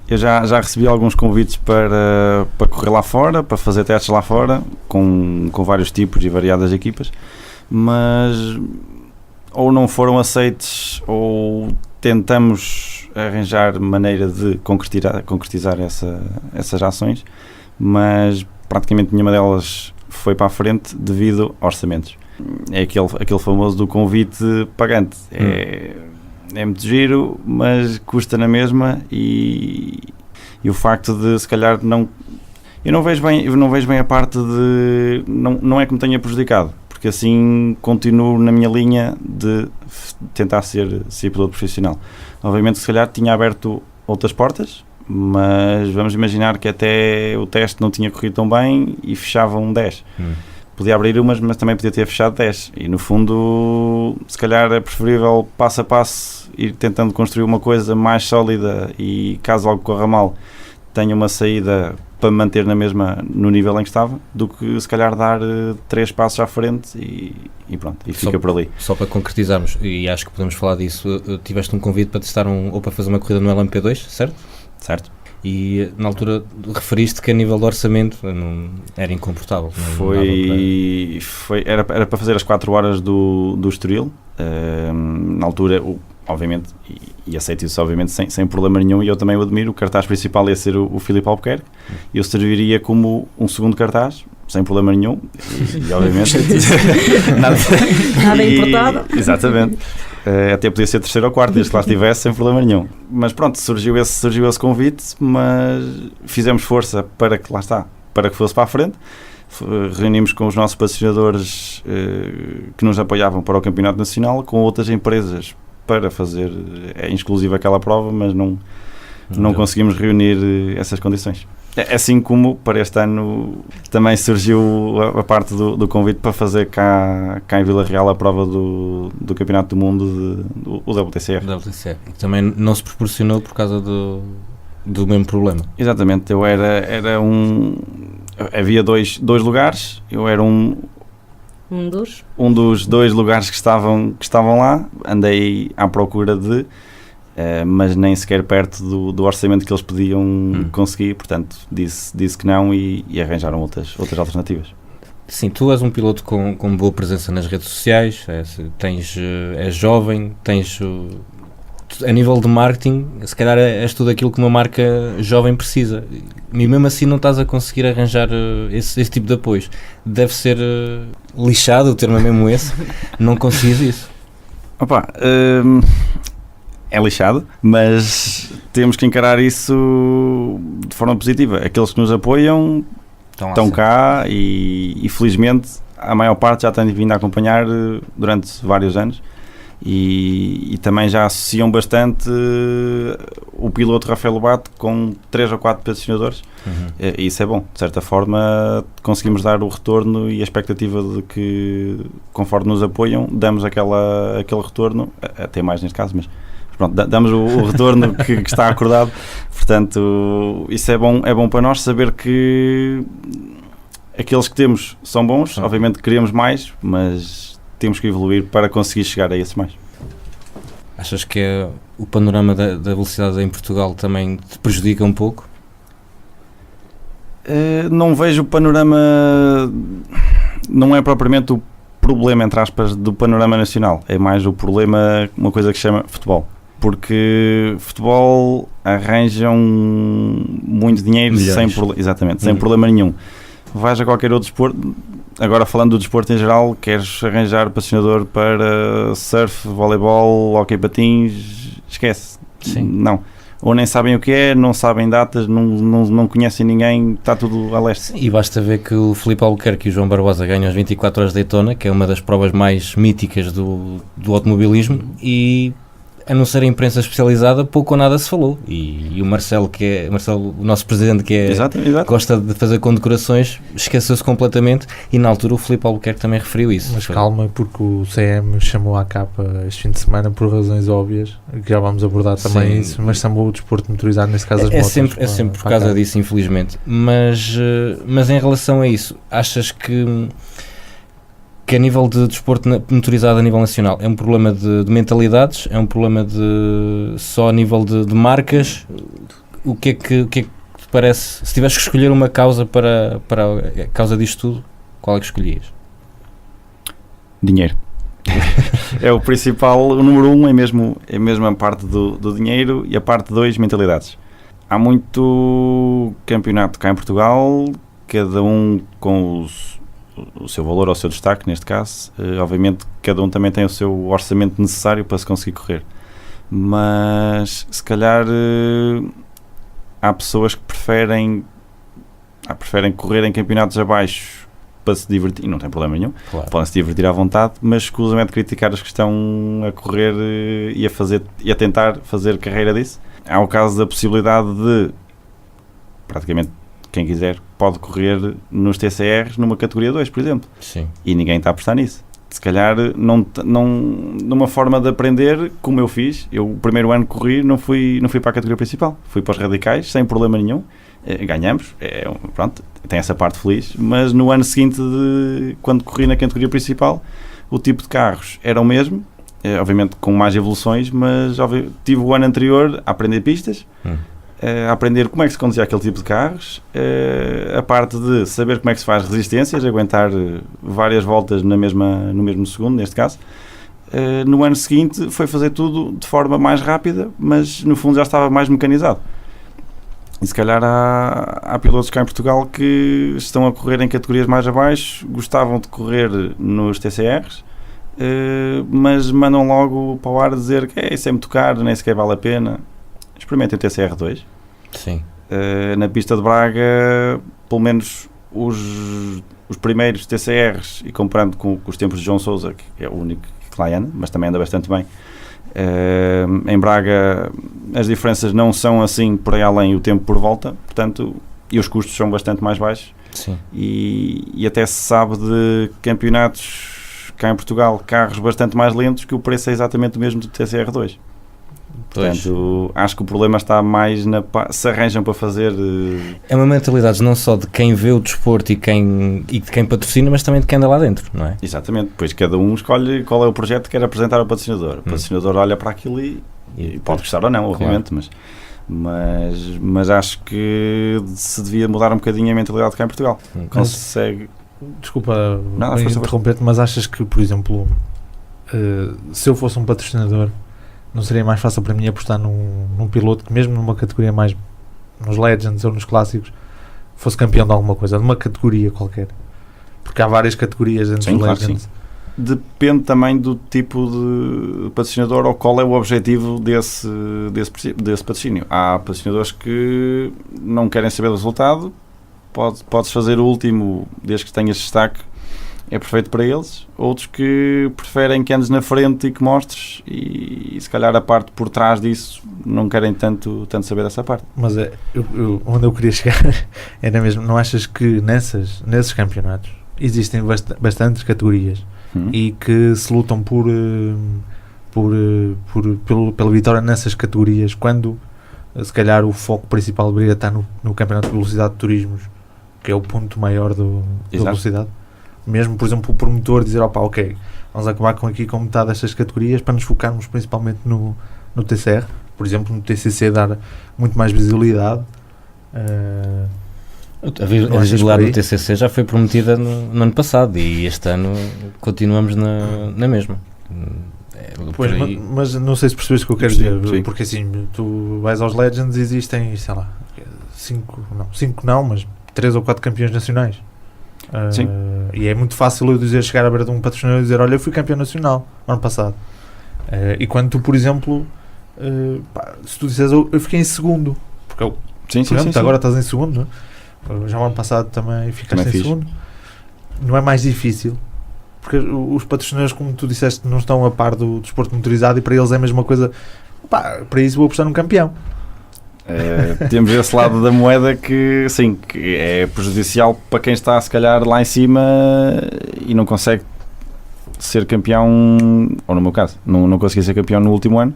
Eu já recebi alguns convites para correr lá fora, para fazer testes lá fora, com vários tipos e variadas equipas, mas ou não foram aceites ou tentamos arranjar maneira de concretizar essas ações, mas praticamente nenhuma delas foi para a frente devido a orçamentos. É aquele famoso do convite pagante. É muito giro, mas custa na mesma, e o facto de, se calhar, eu não vejo bem a parte de... Não é que me tenha prejudicado, porque assim continuo na minha linha de tentar ser piloto profissional. Obviamente, se calhar, tinha aberto outras portas, mas vamos imaginar que até o teste não tinha corrido tão bem e fechavam 10. Podia abrir umas, mas também podia ter fechado 10. E no fundo, se calhar é preferível passo a passo ir tentando construir uma coisa mais sólida e, caso algo corra mal, tenha uma saída para manter no nível em que estava, do que se calhar dar 3 passos à frente e pronto, e fica por ali. Só para concretizarmos, e acho que podemos falar disso, tiveste um convite para testar ou para fazer uma corrida no LMP2, certo? Certo. E na altura referiste que a nível de orçamento era incomportável. Era para fazer as 4 horas do Estoril. Na altura, obviamente, e aceito isso obviamente sem problema nenhum, e eu também o admiro, o cartaz principal ia ser o Filipe Albuquerque, e eu serviria como um segundo cartaz, sem problema nenhum, e obviamente nada importado. Exatamente. Até podia ser 3º ou 4º, desde que lá estivesse, sem problema nenhum. Mas pronto, surgiu esse convite, mas fizemos força para que fosse para a frente. Reunimos com os nossos patrocinadores que nos apoiavam para o Campeonato Nacional, com outras empresas para fazer exclusiva aquela prova, mas não conseguimos reunir essas condições. Assim como para este ano também surgiu a parte do convite para fazer cá em Vila Real a prova do Campeonato do Mundo, o WTCR. Que também não se proporcionou por causa do mesmo problema. Exatamente, eu havia dois lugares, eu era um dos 2 lugares que estavam lá, andei à procura de... mas nem sequer perto do orçamento que eles podiam conseguir, portanto disse que não, e arranjaram outras alternativas. Sim, tu és um piloto com boa presença nas redes sociais, és jovem, a nível de marketing, se calhar és tudo aquilo que uma marca jovem precisa, e mesmo assim não estás a conseguir arranjar esse tipo de apoios. Deve ser lixado, o termo é mesmo esse, não conseguires isso. É lixado, mas temos que encarar isso de forma positiva. Aqueles que nos apoiam estão cá, e felizmente a maior parte já tem vindo a acompanhar durante vários anos, e também já associam bastante o piloto Rafael Lobato com 3 ou 4 patrocinadores. E isso é bom, de certa forma conseguimos dar o retorno e a expectativa de que, conforme nos apoiam, damos aquele retorno, até mais neste caso, mas pronto, damos o retorno que está acordado. Portanto, isso é bom para nós saber que aqueles que temos são bons. Obviamente queremos mais, mas temos que evoluir para conseguir chegar a esse mais. Achas que o panorama da velocidade em Portugal também te prejudica um pouco? Não vejo o panorama, não é propriamente o problema, entre aspas, do panorama nacional, é mais o problema, uma coisa que se chama futebol, porque futebol arranjam muito dinheiro sem problema nenhum. Vais a qualquer outro desporto, agora falando do desporto em geral, queres arranjar patrocinador para surf, voleibol, hóquei patins, esquece. Sim. Não. Ou nem sabem o que é, não sabem datas, não conhecem ninguém, está tudo a leste. E basta ver que o Filipe Albuquerque e o João Barbosa ganham as 24 horas de Daytona, que é uma das provas mais míticas do automobilismo, e a não ser a imprensa especializada, pouco ou nada se falou. E o Marcelo, o nosso presidente, que Exato. gosta de fazer condecorações, esqueceu-se completamente, e na altura o Filipe Albuquerque também referiu isso. Mas calma, porque o CM chamou à capa este fim de semana por razões óbvias, que já vamos abordar também isso, mas chamou o desporto motorizado, nesse caso as motos. É sempre por causa disso, infelizmente. Mas em relação a isso, achas que a nível de desporto motorizado a nível nacional é um problema de mentalidades, é um problema só a nível de marcas? O que é que te parece, se tivesse que escolher uma causa para a causa disto tudo, qual é que escolhias? Dinheiro. É o principal, o número 1 é mesmo a parte do dinheiro, e a parte 2, mentalidades. Há muito campeonato cá em Portugal, cada um com o seu valor ou o seu destaque, neste caso. Obviamente cada um também tem o seu orçamento necessário para se conseguir correr, mas se calhar há pessoas que preferem correr em campeonatos abaixo para se divertir, e não tem problema nenhum, claro. Podem se divertir à vontade, mas escusam é de criticar os que estão a correr e a tentar fazer carreira disso. Há o caso da possibilidade de praticamente quem quiser pode correr nos TCRs numa categoria 2, por exemplo. Sim. E ninguém está a apostar nisso. Se calhar, numa forma de aprender, como eu fiz, eu o primeiro ano que corri, não fui para a categoria principal, fui para os radicais, sem problema nenhum, ganhamos, pronto, tem essa parte feliz, mas no ano seguinte, quando corri na categoria principal, o tipo de carros era o mesmo, obviamente com mais evoluções, mas tive o ano anterior a aprender pistas, a aprender como é que se conduzia aquele tipo de carros, a parte de saber como é que se faz resistências, aguentar várias voltas no mesmo segundo, neste caso. No ano seguinte foi fazer tudo de forma mais rápida, mas no fundo já estava mais mecanizado. E se calhar há pilotos cá em Portugal que estão a correr em categorias mais abaixo, gostavam de correr nos TCRs, mas mandam logo para o ar dizer que isso é muito caro, nem sequer vale a pena. Experimentem o TCR2. Sim. Na pista de Braga, pelo menos os primeiros TCRs, e comparando com os tempos de João Sousa, que é o único que lá anda, mas também anda bastante bem, em Braga as diferenças não são assim por aí além o tempo por volta, portanto, e os custos são bastante mais baixos. Sim. E até se sabe de campeonatos cá em Portugal, carros bastante mais lentos, que o preço é exatamente o mesmo do TCR2. Portanto, acho que o problema está mais se arranjam para fazer. É uma mentalidade não só de quem vê o desporto e de quem patrocina, mas também de quem anda lá dentro, não é? Exatamente, depois cada um escolhe qual é o projeto que quer apresentar ao patrocinador. O patrocinador olha para aquilo e pode gostar ou não, obviamente, claro. mas acho que se devia mudar um bocadinho a mentalidade cá em Portugal. Consegue. Desculpa interromper-te, mas achas que, por exemplo, se eu fosse um patrocinador, não seria mais fácil para mim apostar num piloto que, mesmo numa categoria mais, nos Legends ou nos Clássicos, fosse campeão de alguma coisa, de uma categoria qualquer? Porque há várias categorias dentro dos Legends. Depende também do tipo de patrocinador ou qual é o objetivo desse patrocínio. Há patrocinadores que não querem saber do resultado, podes fazer o último, desde que tenhas destaque, é perfeito para eles. Outros que preferem que andes na frente e que mostres, e se calhar a parte por trás disso não querem tanto saber dessa parte. Mas onde eu queria chegar era mesmo, não achas que nesses campeonatos existem bastantes categorias e que se lutam pela vitória nessas categorias, quando se calhar o foco principal deveria estar no campeonato de velocidade de turismos, que é o ponto maior da velocidade? Mesmo, por exemplo, o promotor dizer, ok, vamos acabar com metade destas categorias para nos focarmos principalmente no TCR, por exemplo, no TCC dar muito mais visibilidade. A visibilidade no TCC já foi prometida no ano passado, e este ano continuamos na mesma. Pois, mas não sei se percebes o que eu quero dizer, sim. Porque assim, tu vais aos Legends e existem, sei lá, 5 não, mas 3 ou 4 campeões nacionais. E é muito fácil eu chegar à beira de um patrocinador e dizer, olha, eu fui campeão nacional ano passado, e quando tu, por exemplo, se tu disseres, eu fiquei em segundo, porque sim, agora estás em segundo, não? Já o ano passado também ficaste em segundo, não é mais difícil porque os patrocinadores, como tu disseste, não estão a par do desporto motorizado e para eles é a mesma coisa. Para isso vou apostar num campeão. Temos esse lado da moeda que, sim, que é prejudicial para quem está, se calhar, lá em cima e não consegue ser campeão, ou no meu caso, não consegui ser campeão no último ano.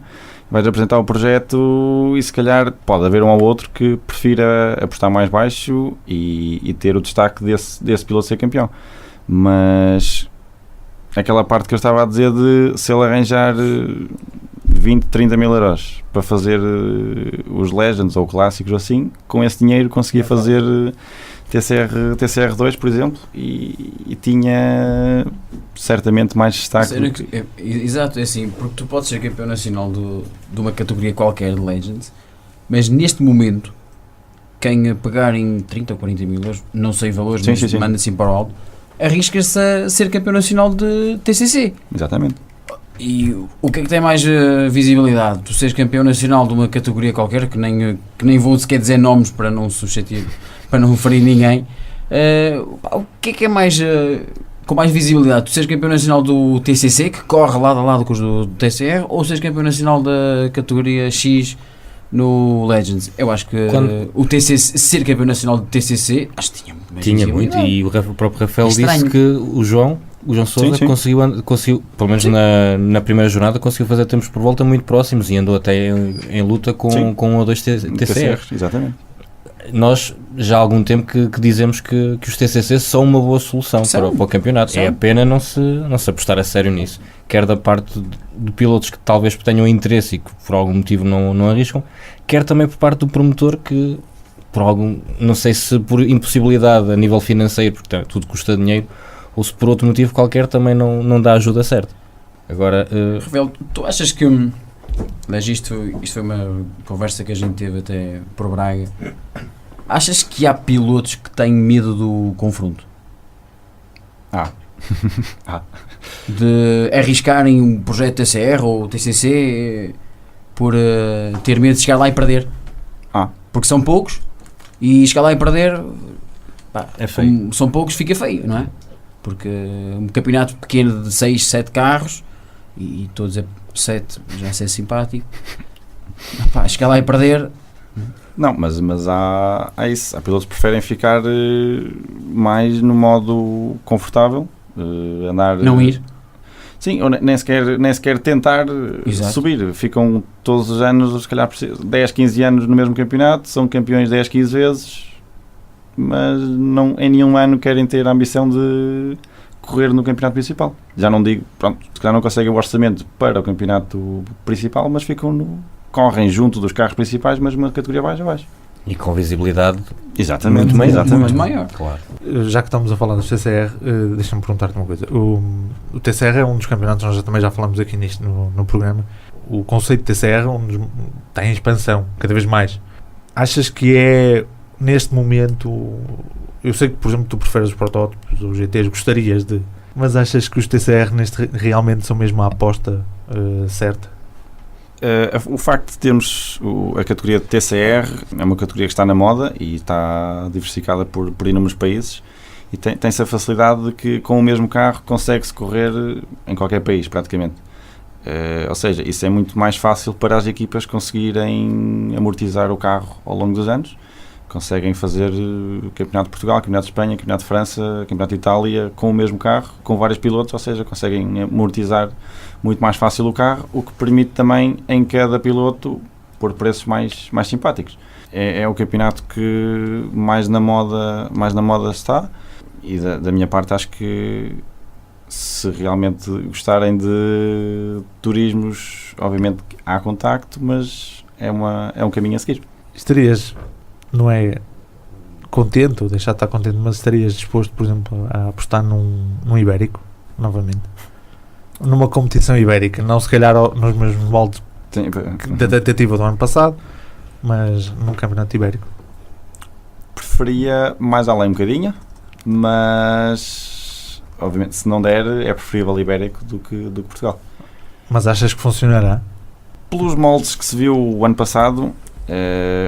Vais apresentar o projeto e se calhar pode haver um ou outro que prefira apostar mais baixo e ter o destaque desse piloto ser campeão. Mas aquela parte que eu estava a dizer de se ele arranjar 20, 30 mil euros para fazer os Legends ou clássicos ou assim, com esse dinheiro conseguia fazer TCR2, por exemplo, e tinha certamente mais destaque. Exato, é assim, porque tu podes ser campeão nacional de uma categoria qualquer de Legends, mas neste momento, quem pegar em 30 ou 40 mil euros, não sei valores, mas manda assim para o alto, arrisca-se a ser campeão nacional de TCC. Exatamente. E o que é que tem mais visibilidade? Tu seres campeão nacional de uma categoria qualquer, que nem vou sequer dizer nomes para não suscetir, para não ferir ninguém. O que é mais com mais visibilidade? Tu seres campeão nacional do TCC, que corre lado a lado com os do TCR, ou seres campeão nacional da categoria X no Legends? Eu acho que o TCC, ser campeão nacional do TCC, acho que tinha muito, e o próprio Rafael disse que o João Sousa conseguiu, pelo menos na primeira jornada, conseguiu fazer tempos por volta muito próximos e andou até em luta com um ou dois TCRs. Exatamente. Nós já há algum tempo que dizemos que os TCC são uma boa solução para o campeonato. É a pena não se apostar a sério nisso, quer da parte de pilotos que talvez tenham interesse e que por algum motivo não arriscam, quer também por parte do promotor que, por algum, não sei se por impossibilidade a nível financeiro, porque tudo custa dinheiro, ou se por outro motivo qualquer também não dá ajuda certa. Agora, Rafael, tu achas que, mas isto foi uma conversa que a gente teve até por Braga, achas que há pilotos que têm medo do confronto? De arriscarem um projeto TCR ou TCC por ter medo de chegar lá e perder? Porque são poucos e chegar lá e perder, é feio. São poucos, fica feio, não é? Porque um campeonato pequeno de 6, 7 carros e todos a 7 já ser simpático, chegar lá e perder. Não, mas há isso. Há pilotos que preferem ficar mais no modo confortável, andar. Não ir. Sim, ou nem sequer tentar subir. Ficam todos os anos, se calhar 10, 15 anos no mesmo campeonato, são campeões 10, 15 vezes, mas em nenhum ano querem ter a ambição de correr no campeonato principal. Já não digo, se calhar não conseguem o orçamento para o campeonato principal, mas correm junto dos carros principais, mas uma categoria abaixo. E com visibilidade muito maior. Claro. Já que estamos a falar do TCR, deixa-me perguntar-te uma coisa. O TCR é um dos campeonatos, nós também já falamos aqui nisto no programa. O conceito de TCR está em expansão, cada vez mais. Achas que é, neste momento, eu sei que, por exemplo, tu preferes os protótipos, os GTs, gostarias de, mas achas que os TCR realmente são mesmo a aposta certa? O facto de termos a categoria de TCR é uma categoria que está na moda e está diversificada por inúmeros países e tem-se a facilidade de que com o mesmo carro consegue-se correr em qualquer país praticamente, ou seja, isso é muito mais fácil para as equipas conseguirem amortizar o carro ao longo dos anos. Conseguem fazer o Campeonato de Portugal, Campeonato de Espanha, Campeonato de França, Campeonato de Itália com o mesmo carro, com vários pilotos, ou seja, conseguem amortizar muito mais fácil o carro, o que permite também em cada piloto pôr preços mais simpáticos. É o campeonato que mais na moda está e da minha parte acho que se realmente gostarem de turismos, obviamente há contacto, mas é um caminho a seguir. Estarias, não é contente ou deixar de estar contente, mas estarias disposto, por exemplo, a apostar num ibérico novamente? Numa competição ibérica, não se calhar nos mesmos moldes da tentativa do ano passado, mas num campeonato ibérico. Preferia mais além um bocadinho, mas obviamente se não der é preferível ibérico do que Portugal. Mas achas que funcionará? Pelos moldes que se viu o ano passado,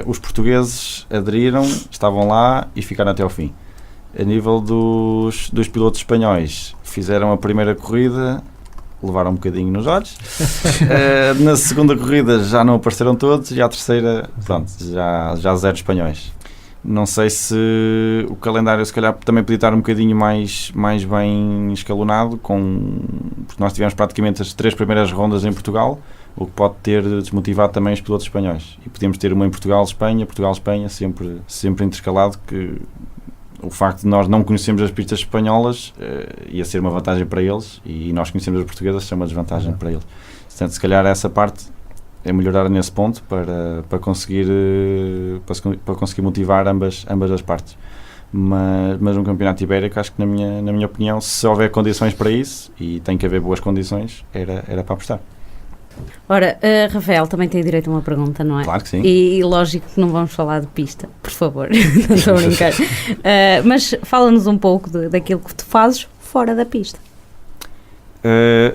os portugueses aderiram, estavam lá e ficaram até ao fim. A nível dos pilotos espanhóis, fizeram a primeira corrida, levaram um bocadinho nos olhos. Na segunda corrida já não apareceram todos, e à terceira, pronto, já 0 espanhóis. Não sei se o calendário se calhar também podia estar um bocadinho mais bem escalonado, porque nós tivemos praticamente as 3 primeiras rondas em Portugal, o que pode ter desmotivado também os pilotos espanhóis. E podíamos ter uma em Portugal-Espanha, sempre intercalado, que o facto de nós não conhecermos as pistas espanholas ia ser uma vantagem para eles, e nós conhecemos as portuguesas, é uma desvantagem para eles. Portanto, se calhar essa parte é melhorar nesse ponto para conseguir motivar ambas as partes. Mas um campeonato ibérico, acho que na minha opinião, se houver condições para isso, e tem que haver boas condições, era para apostar. Ora, Rafael também tem direito a uma pergunta, não é? Claro que sim. E lógico que não vamos falar de pista, por favor, não estou a brincar. Mas fala-nos um pouco daquilo que tu fazes fora da pista.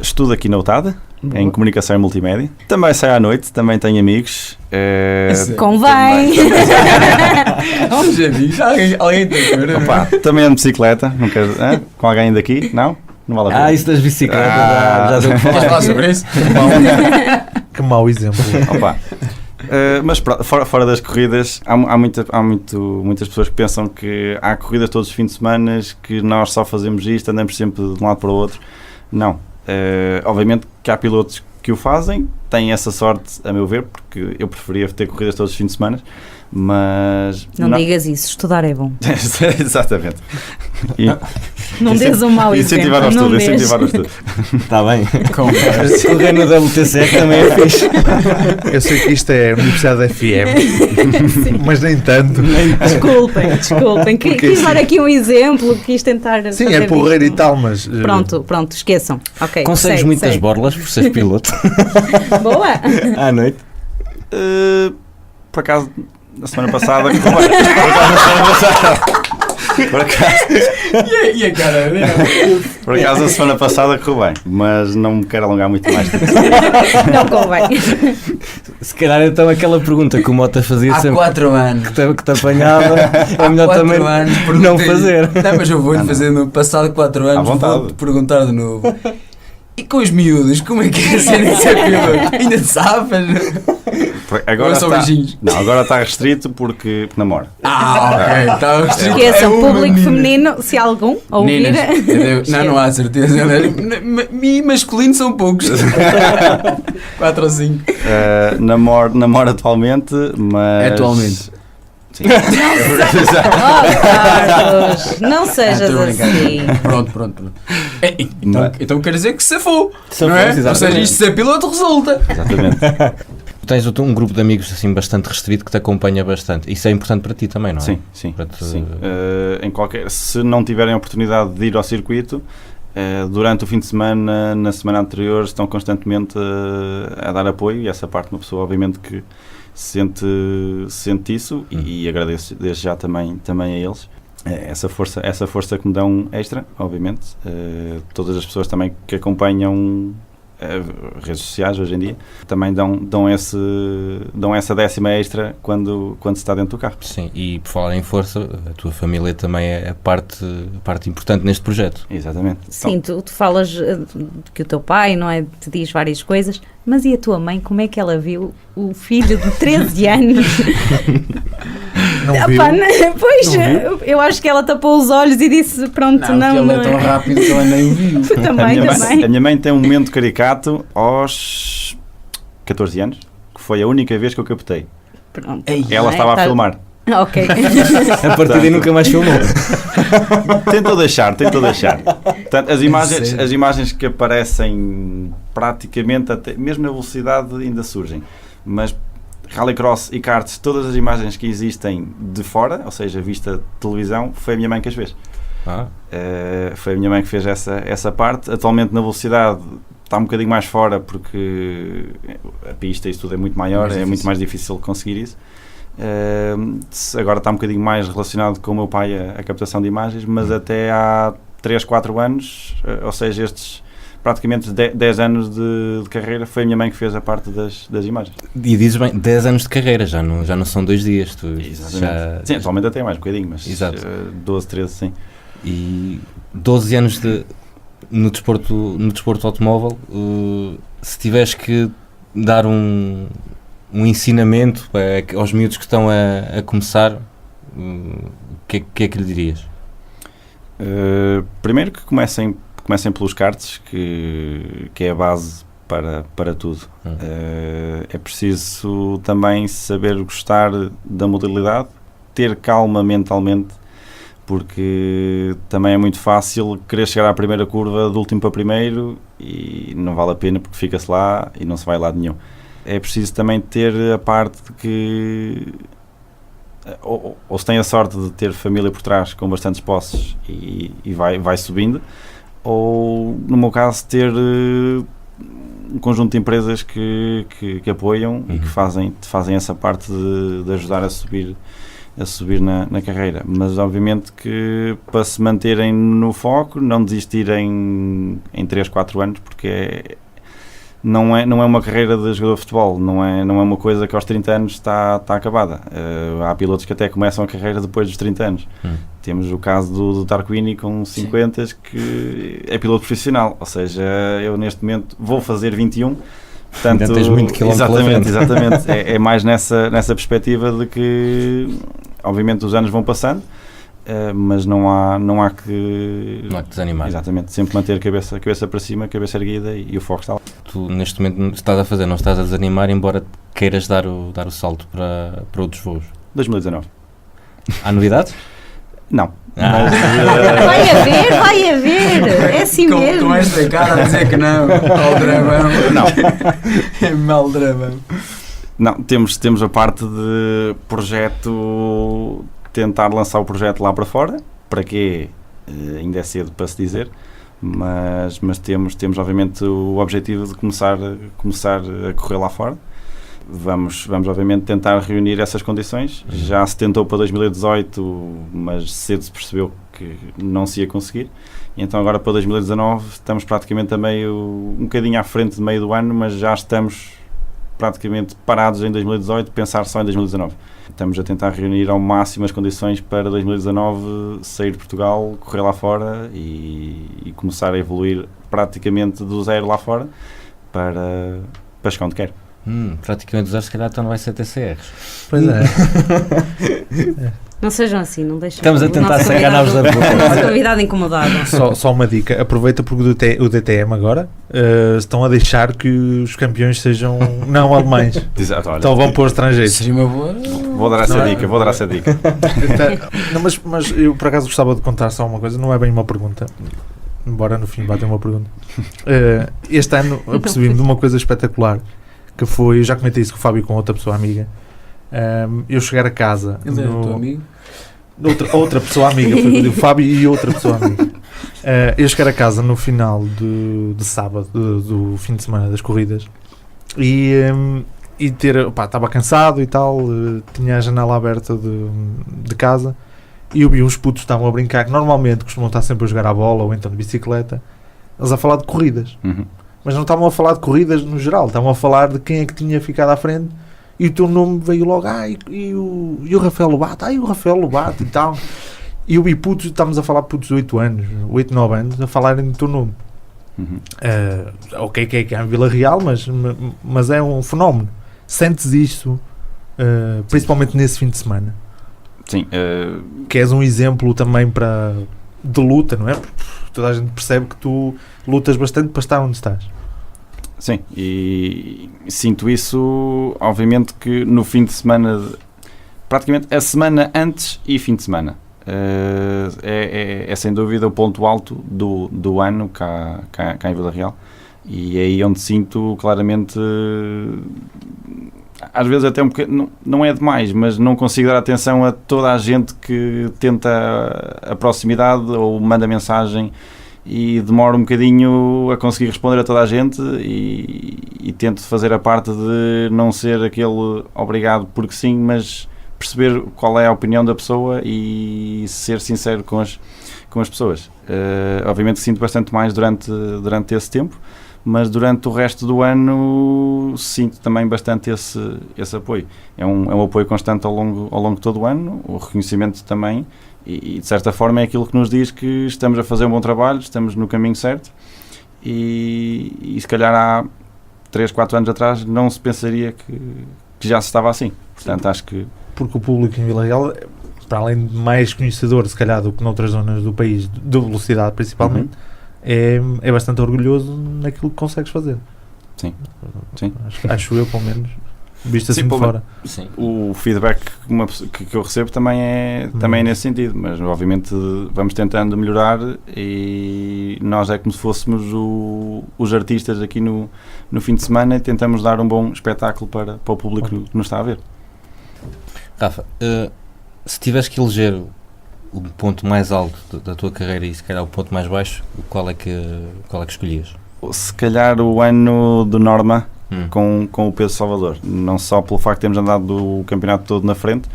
Estudo aqui na UTAD, em Comunicação e Multimédia. Também saio à noite, também tenho amigos. Convém! Alguém tem que ver. Opa, também ando de bicicleta, não quero, com alguém daqui? Não vale a pena. Isso das bicicletas, já deu Queres falar sobre isso? Que mau exemplo. Opa. Mas fora das corridas, há muitas pessoas que pensam que há corridas todos os fins de semana, que nós só fazemos isto, andamos sempre de um lado para o outro. Não. Obviamente que há pilotos que o fazem, têm essa sorte, a meu ver, porque eu preferia ter corridas todos os fins de semana, mas... Não digas isso, estudar é bom. Exatamente. Não dês um mau exemplo. Incentivar o estudo. Está bem. Correr no WTCR também é fixe. Eu sei que isto é a Universidade FM, mas nem tanto. Desculpem. Quis dar aqui um exemplo, quis tentar... Sim, é porreiro e tal, mas... Pronto, esqueçam. Okay, consegues muitas borlas por seres piloto? Boa! À noite? Por acaso, na semana passada... E a cara dele? Por acaso, a semana passada correu bem, mas não me quero alongar muito mais. Não convém. Se calhar então aquela pergunta que o Mota fazia há sempre... Há 4 anos. Que te apanhava, é melhor também não fazer. Não, mas eu vou-lhe fazer no passado 4 anos, vou-te perguntar de novo. E com os miúdos, como é que é ser piloto? Ainda sabes? Agora está restrito porque namora. Ok, está restrito. Esqueçam, público feminino, se algum ouvir. Não há certeza. E masculino são poucos. 4 ou 5. Namoro atualmente, mas... Atualmente. Sim. Carlos, não sejas assim. Pronto. Então quer dizer que se for, não é? Ou seja, isto ser piloto resulta. Exatamente. Tens um grupo de amigos assim bastante restrito que te acompanha bastante. Isso é importante para ti também, não é? Sim. Se não tiverem a oportunidade de ir ao circuito, durante o fim de semana, na semana anterior, estão constantemente a dar apoio, e essa parte uma pessoa obviamente que sente isso, e agradeço desde já também a eles essa força que me dão extra, obviamente. Todas as pessoas também que acompanham redes sociais hoje em dia também dão essa décima extra quando se está dentro do carro. Sim, e por falar em força, a tua família também é a parte importante neste projeto. Exatamente. Sim, tu falas que o teu pai, não é, te diz várias coisas, mas e a tua mãe, como é que ela viu o filho de 13 anos? Não viu? Pois, não eu acho que ela tapou os olhos e disse, pronto, não. Ela é tão rápido que ela nem o viu. também. A minha mãe tem um momento caricato aos 14 anos, que foi a única vez que eu captei. Pronto. Ela estava a filmar. Ok. A partir daí nunca mais filmou. Tentou deixar. Portanto, as imagens que aparecem praticamente, até, mesmo na velocidade, ainda surgem. Mas Rallycross e karts, todas as imagens que existem de fora, ou seja, vista de televisão, foi a minha mãe que as fez. Foi a minha mãe que fez essa parte. Atualmente na velocidade está um bocadinho mais fora, porque a pista e isso tudo é muito maior, é muito mais difícil conseguir isso. Agora está um bocadinho mais relacionado com o meu pai a captação de imagens, mas até há 3, 4 anos, ou seja, praticamente 10 anos de carreira, foi a minha mãe que fez a parte das imagens. E dizes bem, 10 anos de carreira, já não são 2 dias. Sim, atualmente até mais um bocadinho, mas 12, 13, sim. E 12 anos no desporto automóvel, se tiveres que dar um ensinamento aos miúdos que estão a começar, o que é que lhe dirias? Primeiro que comecem pelos karts, que é a base para tudo. É preciso também saber gostar da modalidade, ter calma mentalmente, porque também é muito fácil querer chegar à primeira curva do último para primeiro e não vale a pena, porque fica-se lá e não se vai a lado nenhum. É preciso também ter a parte de que ou se tem a sorte de ter família por trás com bastantes posses e vai subindo, ou no meu caso ter um conjunto de empresas que apoiam e que fazem essa parte de ajudar a subir na carreira. Mas obviamente que para se manterem no foco, não desistirem em 3, 4 anos, porque não é uma carreira de jogador de futebol, não é uma coisa que aos 30 anos está acabada. Há pilotos que até começam a carreira depois dos 30 anos. Temos o caso do Tarquini com 50, que é piloto profissional, ou seja, eu neste momento vou fazer 21, portanto, ainda tens muito quilómetro pela frente. Exatamente. É mais nessa perspectiva de que obviamente os anos vão passando, mas não há que desanimar. Exatamente, sempre manter a cabeça para cima, a cabeça erguida e o foco está lá. Tu neste momento estás a fazer, não estás a desanimar, embora queiras dar o salto para outros voos. 2019. Há novidades? Não. Vai haver, é assim mesmo. Com esta cara a dizer que não, Maldravão. Não. É Maldravão. Não, temos a parte de projeto, tentar lançar o projeto lá para fora, para quê? Ainda é cedo para se dizer, mas temos obviamente o objetivo de começar a correr lá fora. Vamos obviamente tentar reunir essas condições. Já se tentou para 2018, mas cedo se percebeu que não se ia conseguir, e então agora para 2019 estamos praticamente um bocadinho à frente de meio do ano, mas já estamos praticamente parados em 2018, pensar só em 2019. Estamos a tentar reunir ao máximo as condições para 2019 sair de Portugal, correr lá fora e começar a evoluir praticamente do zero lá fora para chegar onde quer. Praticamente do zero, se calhar então não vai ser TCRs. Pois é. Não sejam assim, não deixem. Estamos a tentar se enganar-vos da boca. O nosso convidado incomodado. Só uma dica, aproveita porque o DTM agora estão a deixar que os campeões sejam não alemães. Exato, olha. Então vão pôr estrangeiros. Seria uma boa. Vou dar essa dica. Não, mas eu por acaso gostava de contar só uma coisa, não é bem uma pergunta, embora no fim bate uma pergunta. Este ano apercebi-me de uma coisa espetacular, que foi, eu já comentei isso com o Fábio e com outra pessoa amiga. Eu chegar a casa. Ele era teu amigo? Outra pessoa amiga, foi o Fábio e outra pessoa amiga. Eu chegar a casa no final de sábado, do fim de semana das corridas, e ter, estava cansado e tal, tinha a janela aberta de casa, e eu vi uns putos que estavam a brincar, que normalmente costumam estar sempre a jogar à bola ou então de bicicleta, eles a falar de corridas. Mas não estavam a falar de corridas no geral, estavam a falar de quem é que tinha ficado à frente, e o teu nome veio logo, e o Rafael Lobato, e o Rafael Lobato e tal. E eu vi putos, estamos a falar de putos de 8 anos, 8, 9 anos, a falarem do teu nome. Ok, que é em Vila Real, mas é um fenómeno. Sentes isso, principalmente nesse fim de semana? Sim. Que és um exemplo também de luta, não é? Porque toda a gente percebe que tu lutas bastante para estar onde estás. Sim, e sinto isso, obviamente, que no fim de semana, praticamente a semana antes e fim de semana, é sem dúvida o ponto alto do ano cá em Vila Real, e é aí onde sinto claramente, às vezes até um bocadinho, não é demais, mas não consigo dar atenção a toda a gente que tenta a proximidade ou manda mensagem, e demoro um bocadinho a conseguir responder a toda a gente, e tento fazer a parte de não ser aquele obrigado porque sim, mas perceber qual é a opinião da pessoa e ser sincero com as pessoas. Obviamente sinto bastante mais durante esse tempo, mas durante o resto do ano sinto também bastante esse apoio. É um apoio constante ao longo de todo o ano, o reconhecimento também, e de certa forma é aquilo que nos diz que estamos a fazer um bom trabalho, estamos no caminho certo, e se calhar há 3, 4 anos atrás não se pensaria que já se estava assim. Portanto, acho que... Porque o público em Vila Real, para além de mais conhecedor, se calhar, do que noutras zonas do país, de velocidade principalmente, é bastante orgulhoso naquilo que consegues fazer. Sim. Acho eu, pelo menos, visto assim de fora. Sim. O feedback que eu recebo também é nesse sentido, mas obviamente vamos tentando melhorar, e nós é como se fôssemos os artistas aqui no fim de semana, e tentamos dar um bom espetáculo para o público que nos está a ver. Rafa, se tivesse que eleger o ponto mais alto da tua carreira e se calhar o ponto mais baixo, qual é que escolhias? Se calhar o ano do Norma, com o peso Salvador, não só pelo facto de termos andado o campeonato todo na frente,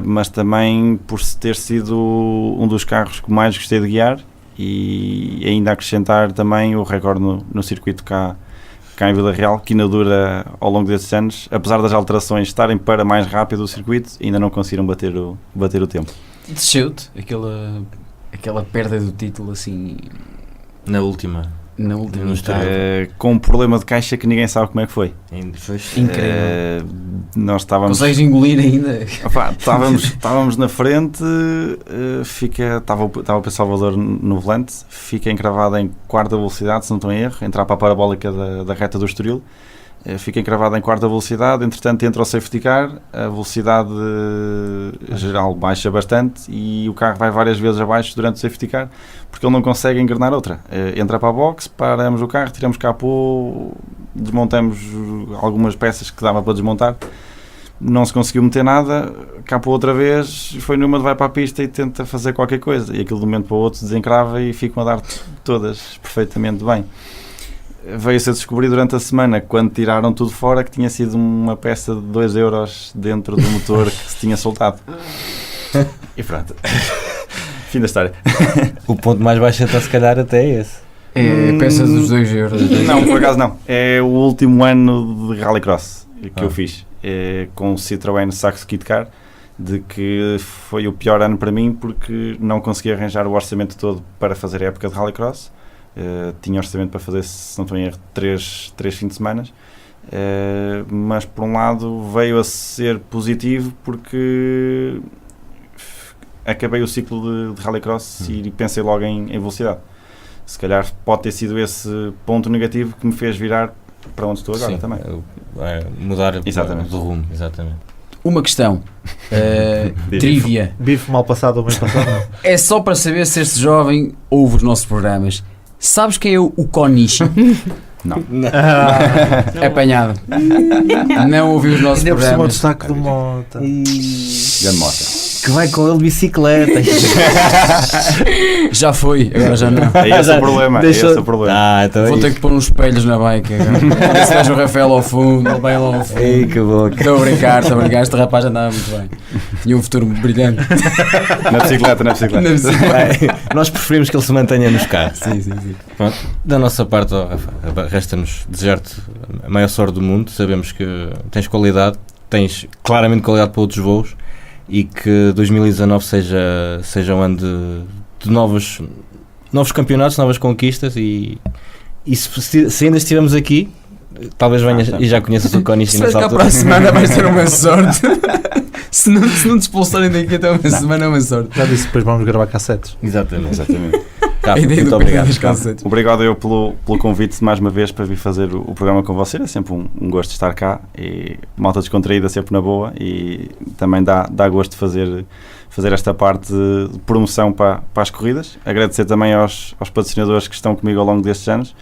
mas também por ter sido um dos carros que mais gostei de guiar, e ainda acrescentar também o recorde no circuito cá em Vila Real, que ainda dura ao longo desses anos, apesar das alterações estarem para mais rápido o circuito, ainda não conseguiram bater o tempo. Desceu-te aquela perda do título assim na última com um problema de caixa que ninguém sabe como é que foi. Incrível. Nós estávamos... Consegues engolir ainda? Estávamos na frente, estava o Pedro Salvador no volante, fica encravado em quarta velocidade, se não estou em erro, entrar para a parabólica da reta do Estoril, fica encravado em quarta velocidade, entretanto entra o safety car, a velocidade geral baixa bastante e o carro vai várias vezes abaixo durante o safety car, porque ele não consegue engrenar outra. Entra para a box, paramos o carro, tiramos capô, desmontamos algumas peças que dava para desmontar, não se conseguiu meter nada, capô outra vez, foi numa de vai para a pista e tenta fazer qualquer coisa, e aquilo de um momento para o outro se desencrava e ficam a dar todas perfeitamente bem. Veio-se a descobrir durante a semana, quando tiraram tudo fora, que tinha sido uma peça de 2 euros dentro do motor que se tinha soltado. E pronto. Fim da história. O ponto mais baixo então se calhar até é esse. É a peça dos 2 euros. Não, por acaso não. É o último ano de Rallycross que eu fiz. Com o Citroën Saxo Kit Car, de que foi o pior ano para mim, porque não consegui arranjar o orçamento todo para fazer a época de Rallycross. Tinha orçamento para fazer, se não estou em erro, 3 fins de semana, mas por um lado veio a ser positivo porque acabei o ciclo de Rallycross e pensei logo em velocidade. Se calhar pode ter sido esse ponto negativo que me fez virar para onde estou agora. Sim, também mudar do rumo. Exatamente. Uma questão, trivia. Bife mal passado ou bem passado? Não. É só para saber se este jovem ouve os nossos programas. Sabes quem é o Konishi? Não. Apanhado. Não ouviu os nossos programas. Ainda por cima o destaque do Mota. Grande Mota. Que vai com ele de bicicleta. Já foi, agora já não. É esse o problema. Então vou ter que pôr uns espelhos na bike agora. Se vejo o Rafael ao fundo, ele vai lá ao fundo. Ei, que boca. Estou a brincar. Este rapaz andava muito bem. Tinha um futuro brilhante. Na bicicleta. Nós preferimos que ele se mantenha nos carros. Sim. Pronto. Da nossa parte, Rafa, resta-nos desejar-te a maior sorte do mundo. Sabemos que tens qualidade, tens claramente qualidade para outros voos, e que 2019 seja um ano de novos campeonatos, novas conquistas, e se ainda estivermos aqui, talvez venhas e já conheças o Konishi nessa altura. Para a semana vais ter uma sorte. se não te expulsarem daqui até uma semana é uma sorte. Já disse, depois vamos gravar cassetes. Exatamente. Muito obrigado. Obrigado eu pelo convite mais uma vez para vir fazer o programa com vocês. É sempre um gosto de estar cá, e malta descontraída sempre na boa, e também dá gosto de fazer esta parte de promoção para as corridas. Agradecer também aos patrocinadores que estão comigo ao longo destes anos,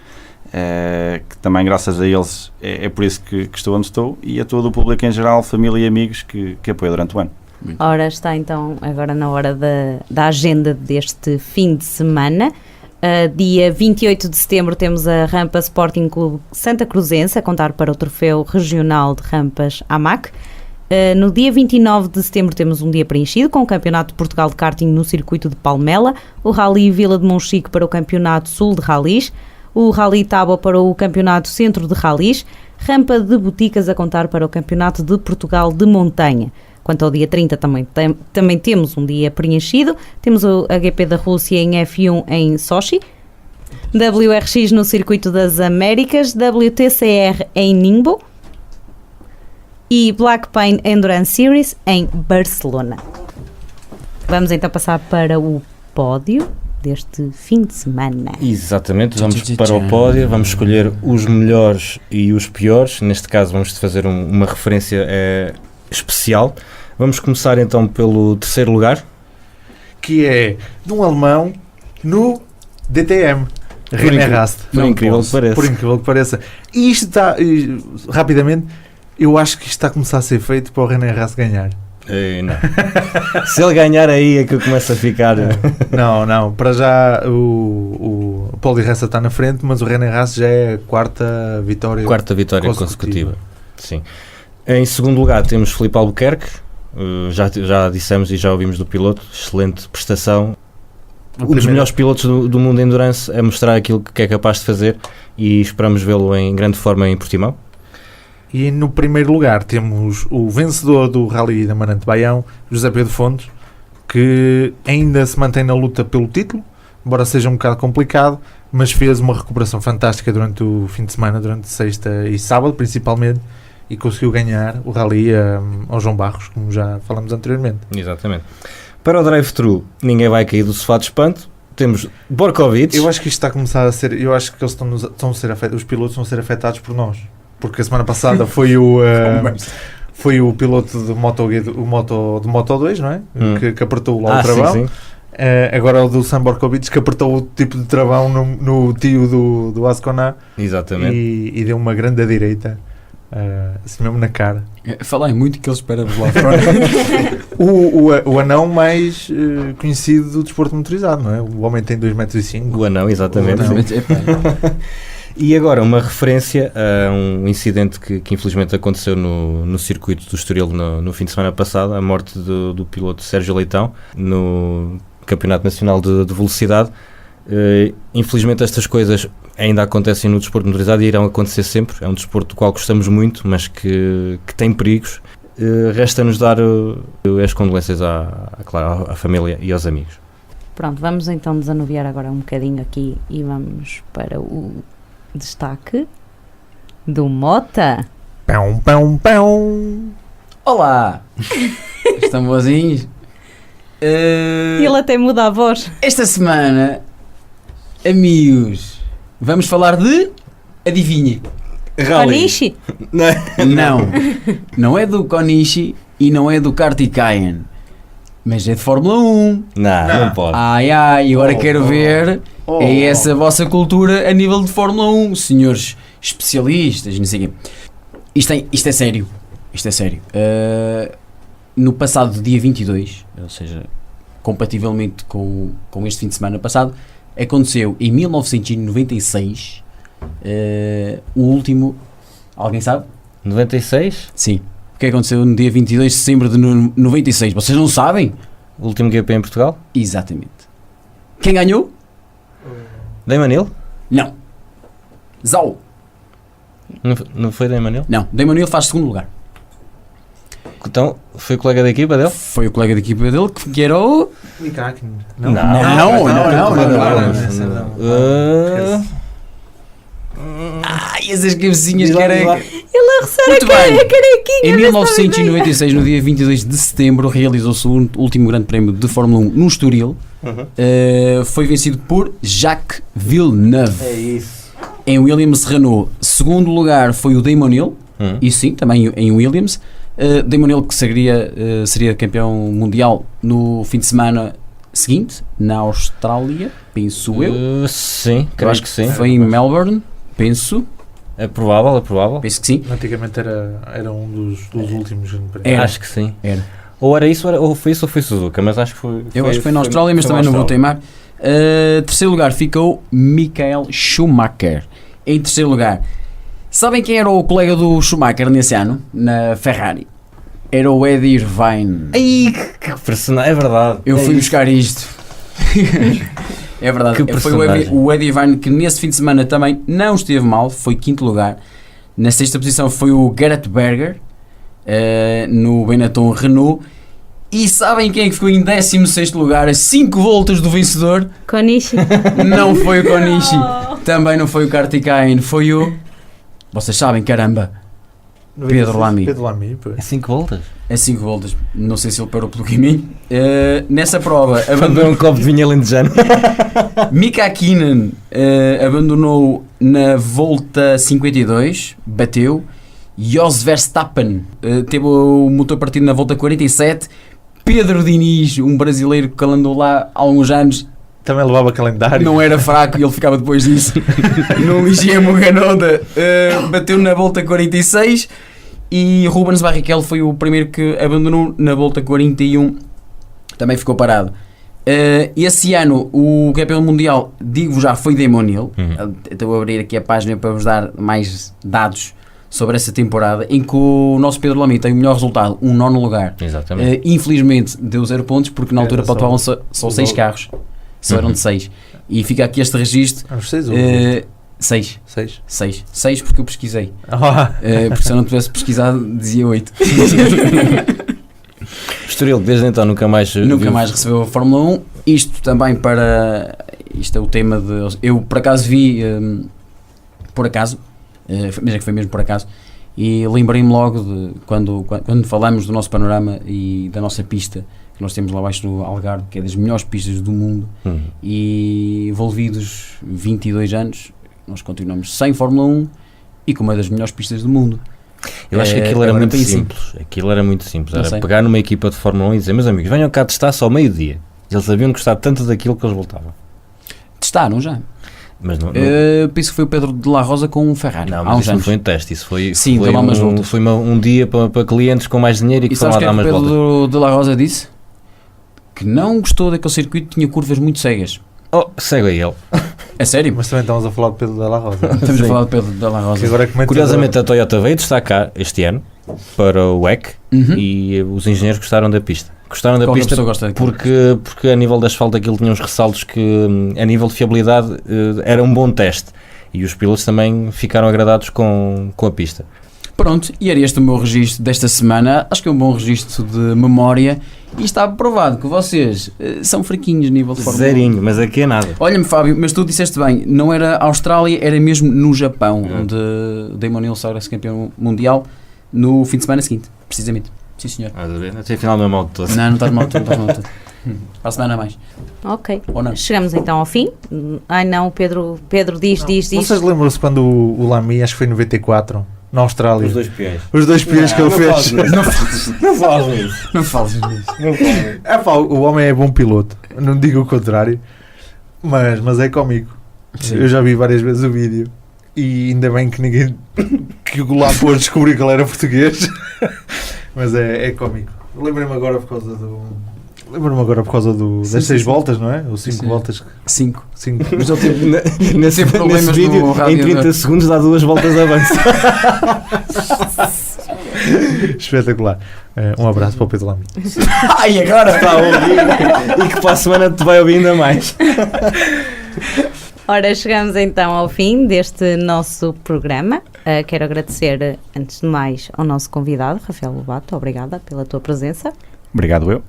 que também graças a eles é por isso que estou onde estou, e a todo o público em geral, família e amigos que apoiam durante o ano. Ora, está então agora na hora da agenda deste fim de semana. Dia 28 de setembro temos a Rampa Sporting Clube Santa Cruzense a contar para o troféu regional de rampas AMAC. No dia 29 de setembro temos um dia preenchido com o Campeonato de Portugal de Karting no circuito de Palmela, o Rally Vila de Monchique para o Campeonato Sul de Rallys, o Rally Tábua para o Campeonato Centro de Rallys, Rampa de Boticas a contar para o Campeonato de Portugal de Montanha. Quanto ao dia 30 também temos um dia preenchido, temos o GP da Rússia em F1 em Sochi, WRX no Circuito das Américas, WTCR em Ningbo e Black Pine Endurance Series em Barcelona. Vamos então passar para o pódio deste fim de semana. Exatamente, vamos para o pódio, vamos escolher os melhores e os piores. Neste caso vamos fazer uma referência especial. Vamos começar então pelo terceiro lugar, que é de um alemão no DTM, René Rast. Por incrível que pareça. E isto está, rapidamente, eu acho que isto está a começar a ser feito para o René Rast ganhar. Não. Se ele ganhar aí é que eu começo a ficar... Não, para já o Paul di Resta está na frente, mas o René Rast já é a quarta vitória consecutiva. Sim. Em segundo lugar temos Filipe Albuquerque, já dissemos e já ouvimos do piloto, excelente prestação, um dos melhores pilotos do mundo em Endurance, a mostrar aquilo que é capaz de fazer, e esperamos vê-lo em grande forma em Portimão. E no primeiro lugar temos o vencedor do Rally da Amarante Baião, José Pedro Fontes, que ainda se mantém na luta pelo título, embora seja um bocado complicado, mas fez uma recuperação fantástica durante o fim de semana, durante sexta e sábado principalmente, e conseguiu ganhar o Rally ao João Barros, como já falamos anteriormente. Exatamente. Para o drive-thru, ninguém vai cair do sofá de espanto. Temos Borkovic. Eu acho que isto está a começar a ser... Eu acho que eles estão a ser os pilotos vão ser afetados por nós. Porque a semana passada foi o piloto de Moto 2, não é? Que apertou lá o travão. Sim. Agora é o do Sam Borkovic, que apertou o tipo de travão no tio do Ascona. Exatamente. E deu uma grande à direita. Assim mesmo na cara. Falei muito que ele espera lá fora. o anão mais conhecido do desporto motorizado, não é? O homem tem 2,5 m. O anão, exatamente. E agora uma referência a um incidente que infelizmente aconteceu no circuito do Estoril no fim de semana passado, a morte do piloto Sérgio Leitão no Campeonato Nacional de Velocidade. Infelizmente estas coisas ainda acontecem no desporto motorizado e irão acontecer sempre. É um desporto do qual gostamos muito, mas que tem perigos. Resta-nos dar as condolências à família e aos amigos. Pronto, vamos então desanuviar agora um bocadinho aqui e vamos para o destaque do Mota. Pão. Olá! Estão boazinhos? Ele até muda a voz. Esta semana, amigos, vamos falar de... Adivinha? Konishi? Não é do Konishi e não é do Kartikeyan, mas é de Fórmula 1. Não pode. Agora quero ver é essa vossa cultura a nível de Fórmula 1, senhores especialistas, não sei o quê. Isto é sério. No passado dia 22, ou seja, compativelmente com este fim de semana passado, aconteceu em 1996 o último... Alguém sabe? 96? Sim. O que aconteceu no dia 22 de setembro de 96? Vocês não sabem? O último GP em Portugal? Exatamente. Quem ganhou? Damon Hill? Não. Zhou. Não foi Damon Hill? Não. Damon Hill faz segundo lugar. Então, foi o colega da equipa dele? Foi o colega da equipa dele que era o... Mick Hakkinen. Não. Essas cabecinhas careca. Ele recebe a carequinha. Em 1996, no dia 22 de setembro, realizou-se o último grande prémio de Fórmula 1 no Estoril. Foi vencido por Jacques Villeneuve. É isso. Em Williams Renault. Segundo lugar foi o Damon Hill. E sim, também em Williams. Damon Hill que seria campeão mundial no fim de semana seguinte, na Austrália, penso eu. Sim, acho que sim. Foi em Melbourne, penso. É provável. Penso que sim. Antigamente era um dos últimos. Acho que sim. Era. Ou era isso, ou foi Suzuka, mas acho que foi... Eu acho que foi na Austrália, mas também não vou teimar. Terceiro lugar ficou Michael Schumacher. Em terceiro lugar, sabem quem era o colega do Schumacher nesse ano, na Ferrari? era o Eddie Irvine. Ai, que personagem, é verdade. Eu fui buscar isto. É verdade. Que Foi o Eddie Irvine que nesse fim de semana também não esteve mal, foi 5º lugar. Na 6ª posição foi o Gareth Berger, no Benetton Renault. E sabem quem é que ficou em 16º lugar, a 5 voltas do vencedor? Konishi. Não foi o Konishi, também não foi o Kartikeyan, foi o... Vocês sabem, caramba, Pedro Lamy. Pedro Lamy, pois. É 5 voltas? É 5 voltas, não sei se ele parou pelo caminho. Nessa prova... Quando um copo de vinho alentejano. Mika Hakkinen abandonou na volta 52, bateu. Jos Verstappen teve o motor partido na volta 47. Pedro Diniz, um brasileiro que andou lá há alguns anos, também levava calendário. não era fraco e ele ficava depois disso. No Ligier Mugannoda bateu na volta 46. E Rubens Barrichello foi o primeiro que abandonou na volta 41, também ficou parado. Esse ano o campeão mundial, digo já, foi Damon Hill. Estou a abrir aqui a página para vos dar mais dados sobre essa temporada, em que o nosso Pedro Lamy tem o melhor resultado, um 9º lugar. Exatamente. Infelizmente deu 0 pontos, porque na altura pontuavam só 6 carros, só eram de 6. E fica aqui este registro. 6 porque eu pesquisei. Porque se eu não tivesse pesquisado dizia 8. Estoril desde então nunca mais recebeu a Fórmula 1. Isto também para... Isto é o tema de... Eu por acaso vi... por acaso, mas é que foi mesmo por acaso, e lembrei-me logo de quando falamos do nosso panorama e da nossa pista que nós temos lá abaixo no Algarve, que é das melhores pistas do mundo, e envolvidos 22 anos, nós continuamos sem Fórmula 1 e com uma das melhores pistas do mundo. Eu acho que aquilo era muito simples. Aquilo era muito simples. Era pegar numa equipa de Fórmula 1 e dizer: meus amigos, venham cá testar só ao meio-dia. Eles sabiam gostar tanto daquilo que eles voltavam. Testaram já. Mas não, penso que foi o Pedro de la Rosa com um Ferrari. Não, mas isso não foi um teste, isso foi, sim, foi um dia para clientes com mais dinheiro e que foram lá dar umas voltas. E sabes o que o Pedro de la Rosa disse? Que não gostou daquele circuito, tinha curvas muito cegas. Oh, cego é ele. É sério? Mas também estamos a falar de Pedro de la Rosa. Estamos a falar de Pedro de la Rosa. Curiosamente a Toyota veio destacar este ano para o WEC e os engenheiros gostaram da pista. Gostaram da pista porque a nível de asfalto aquilo tinha uns ressaltos que a nível de fiabilidade era um bom teste e os pilotos também ficaram agradados com a pista. Pronto, e era este o meu registro desta semana. Acho que é um bom registro de memória e está provado que vocês são fraquinhos a nível de Fórmula 1. Zerinho, mas aqui é nada. Olha-me, Fábio, mas tu disseste bem, não era a Austrália, era mesmo no Japão, onde Damon Hill sagra-se campeão mundial no fim de semana seguinte, precisamente. Sim, senhor. Não sei afinal não é mal de todo. Não estás mal de todo, Para a semana a mais. Ok. Ou não? Chegamos então ao fim. Ai não, o Pedro diz. Vocês lembram-se quando o Lamy, acho que foi em 94, na Austrália? Os 2 peões. Os 2 peões que ele fez. Não fales nisso. Não fales nisso. O homem é bom piloto, não digo o contrário, mas é cómico. Sim. Eu já vi várias vezes o vídeo e ainda bem que ninguém que o lá pôs descobriu que ele era português. Mas é cómico. Lembro-me agora por causa das 6 voltas, não é? Ou 5 voltas. 5. Mas ele teve nesse vídeo, em 30 segundos dá 2 voltas de avanço. Espetacular. Um abraço para o Pedro Lamy. Ai, agora está a ouvir. E que para a semana te vai ouvir ainda mais. Ora, chegamos então ao fim deste nosso programa. Quero agradecer, antes de mais, ao nosso convidado, Rafael Lobato. Obrigada pela tua presença. Obrigado eu.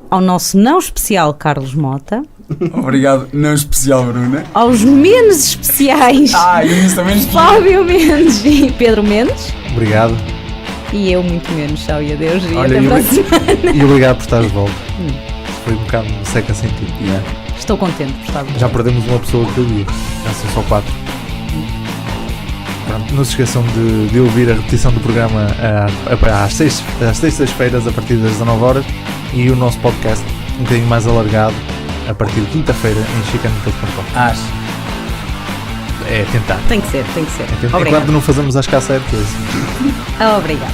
Ao nosso não especial Carlos Mota. Obrigado, não especial Bruna. Aos menos especiais eu disse também Fábio Mendes e Pedro Mendes. Obrigado. E eu muito menos, tchau e adeus. E até para a semana. E obrigado por estar de volta. Foi um bocado seca sem ti. Estou contente por estar de volta. Já perdemos uma pessoa que eu dia. Já são só 4. Pronto, não se esqueçam de ouvir a repetição do programa às sextas-feiras a partir das 19 horas e o nosso podcast um bocadinho mais alargado a partir de quinta-feira em chicanotodos.com. É tentar. Tem que ser. Enquanto não fazemos as cassetes. Obrigada.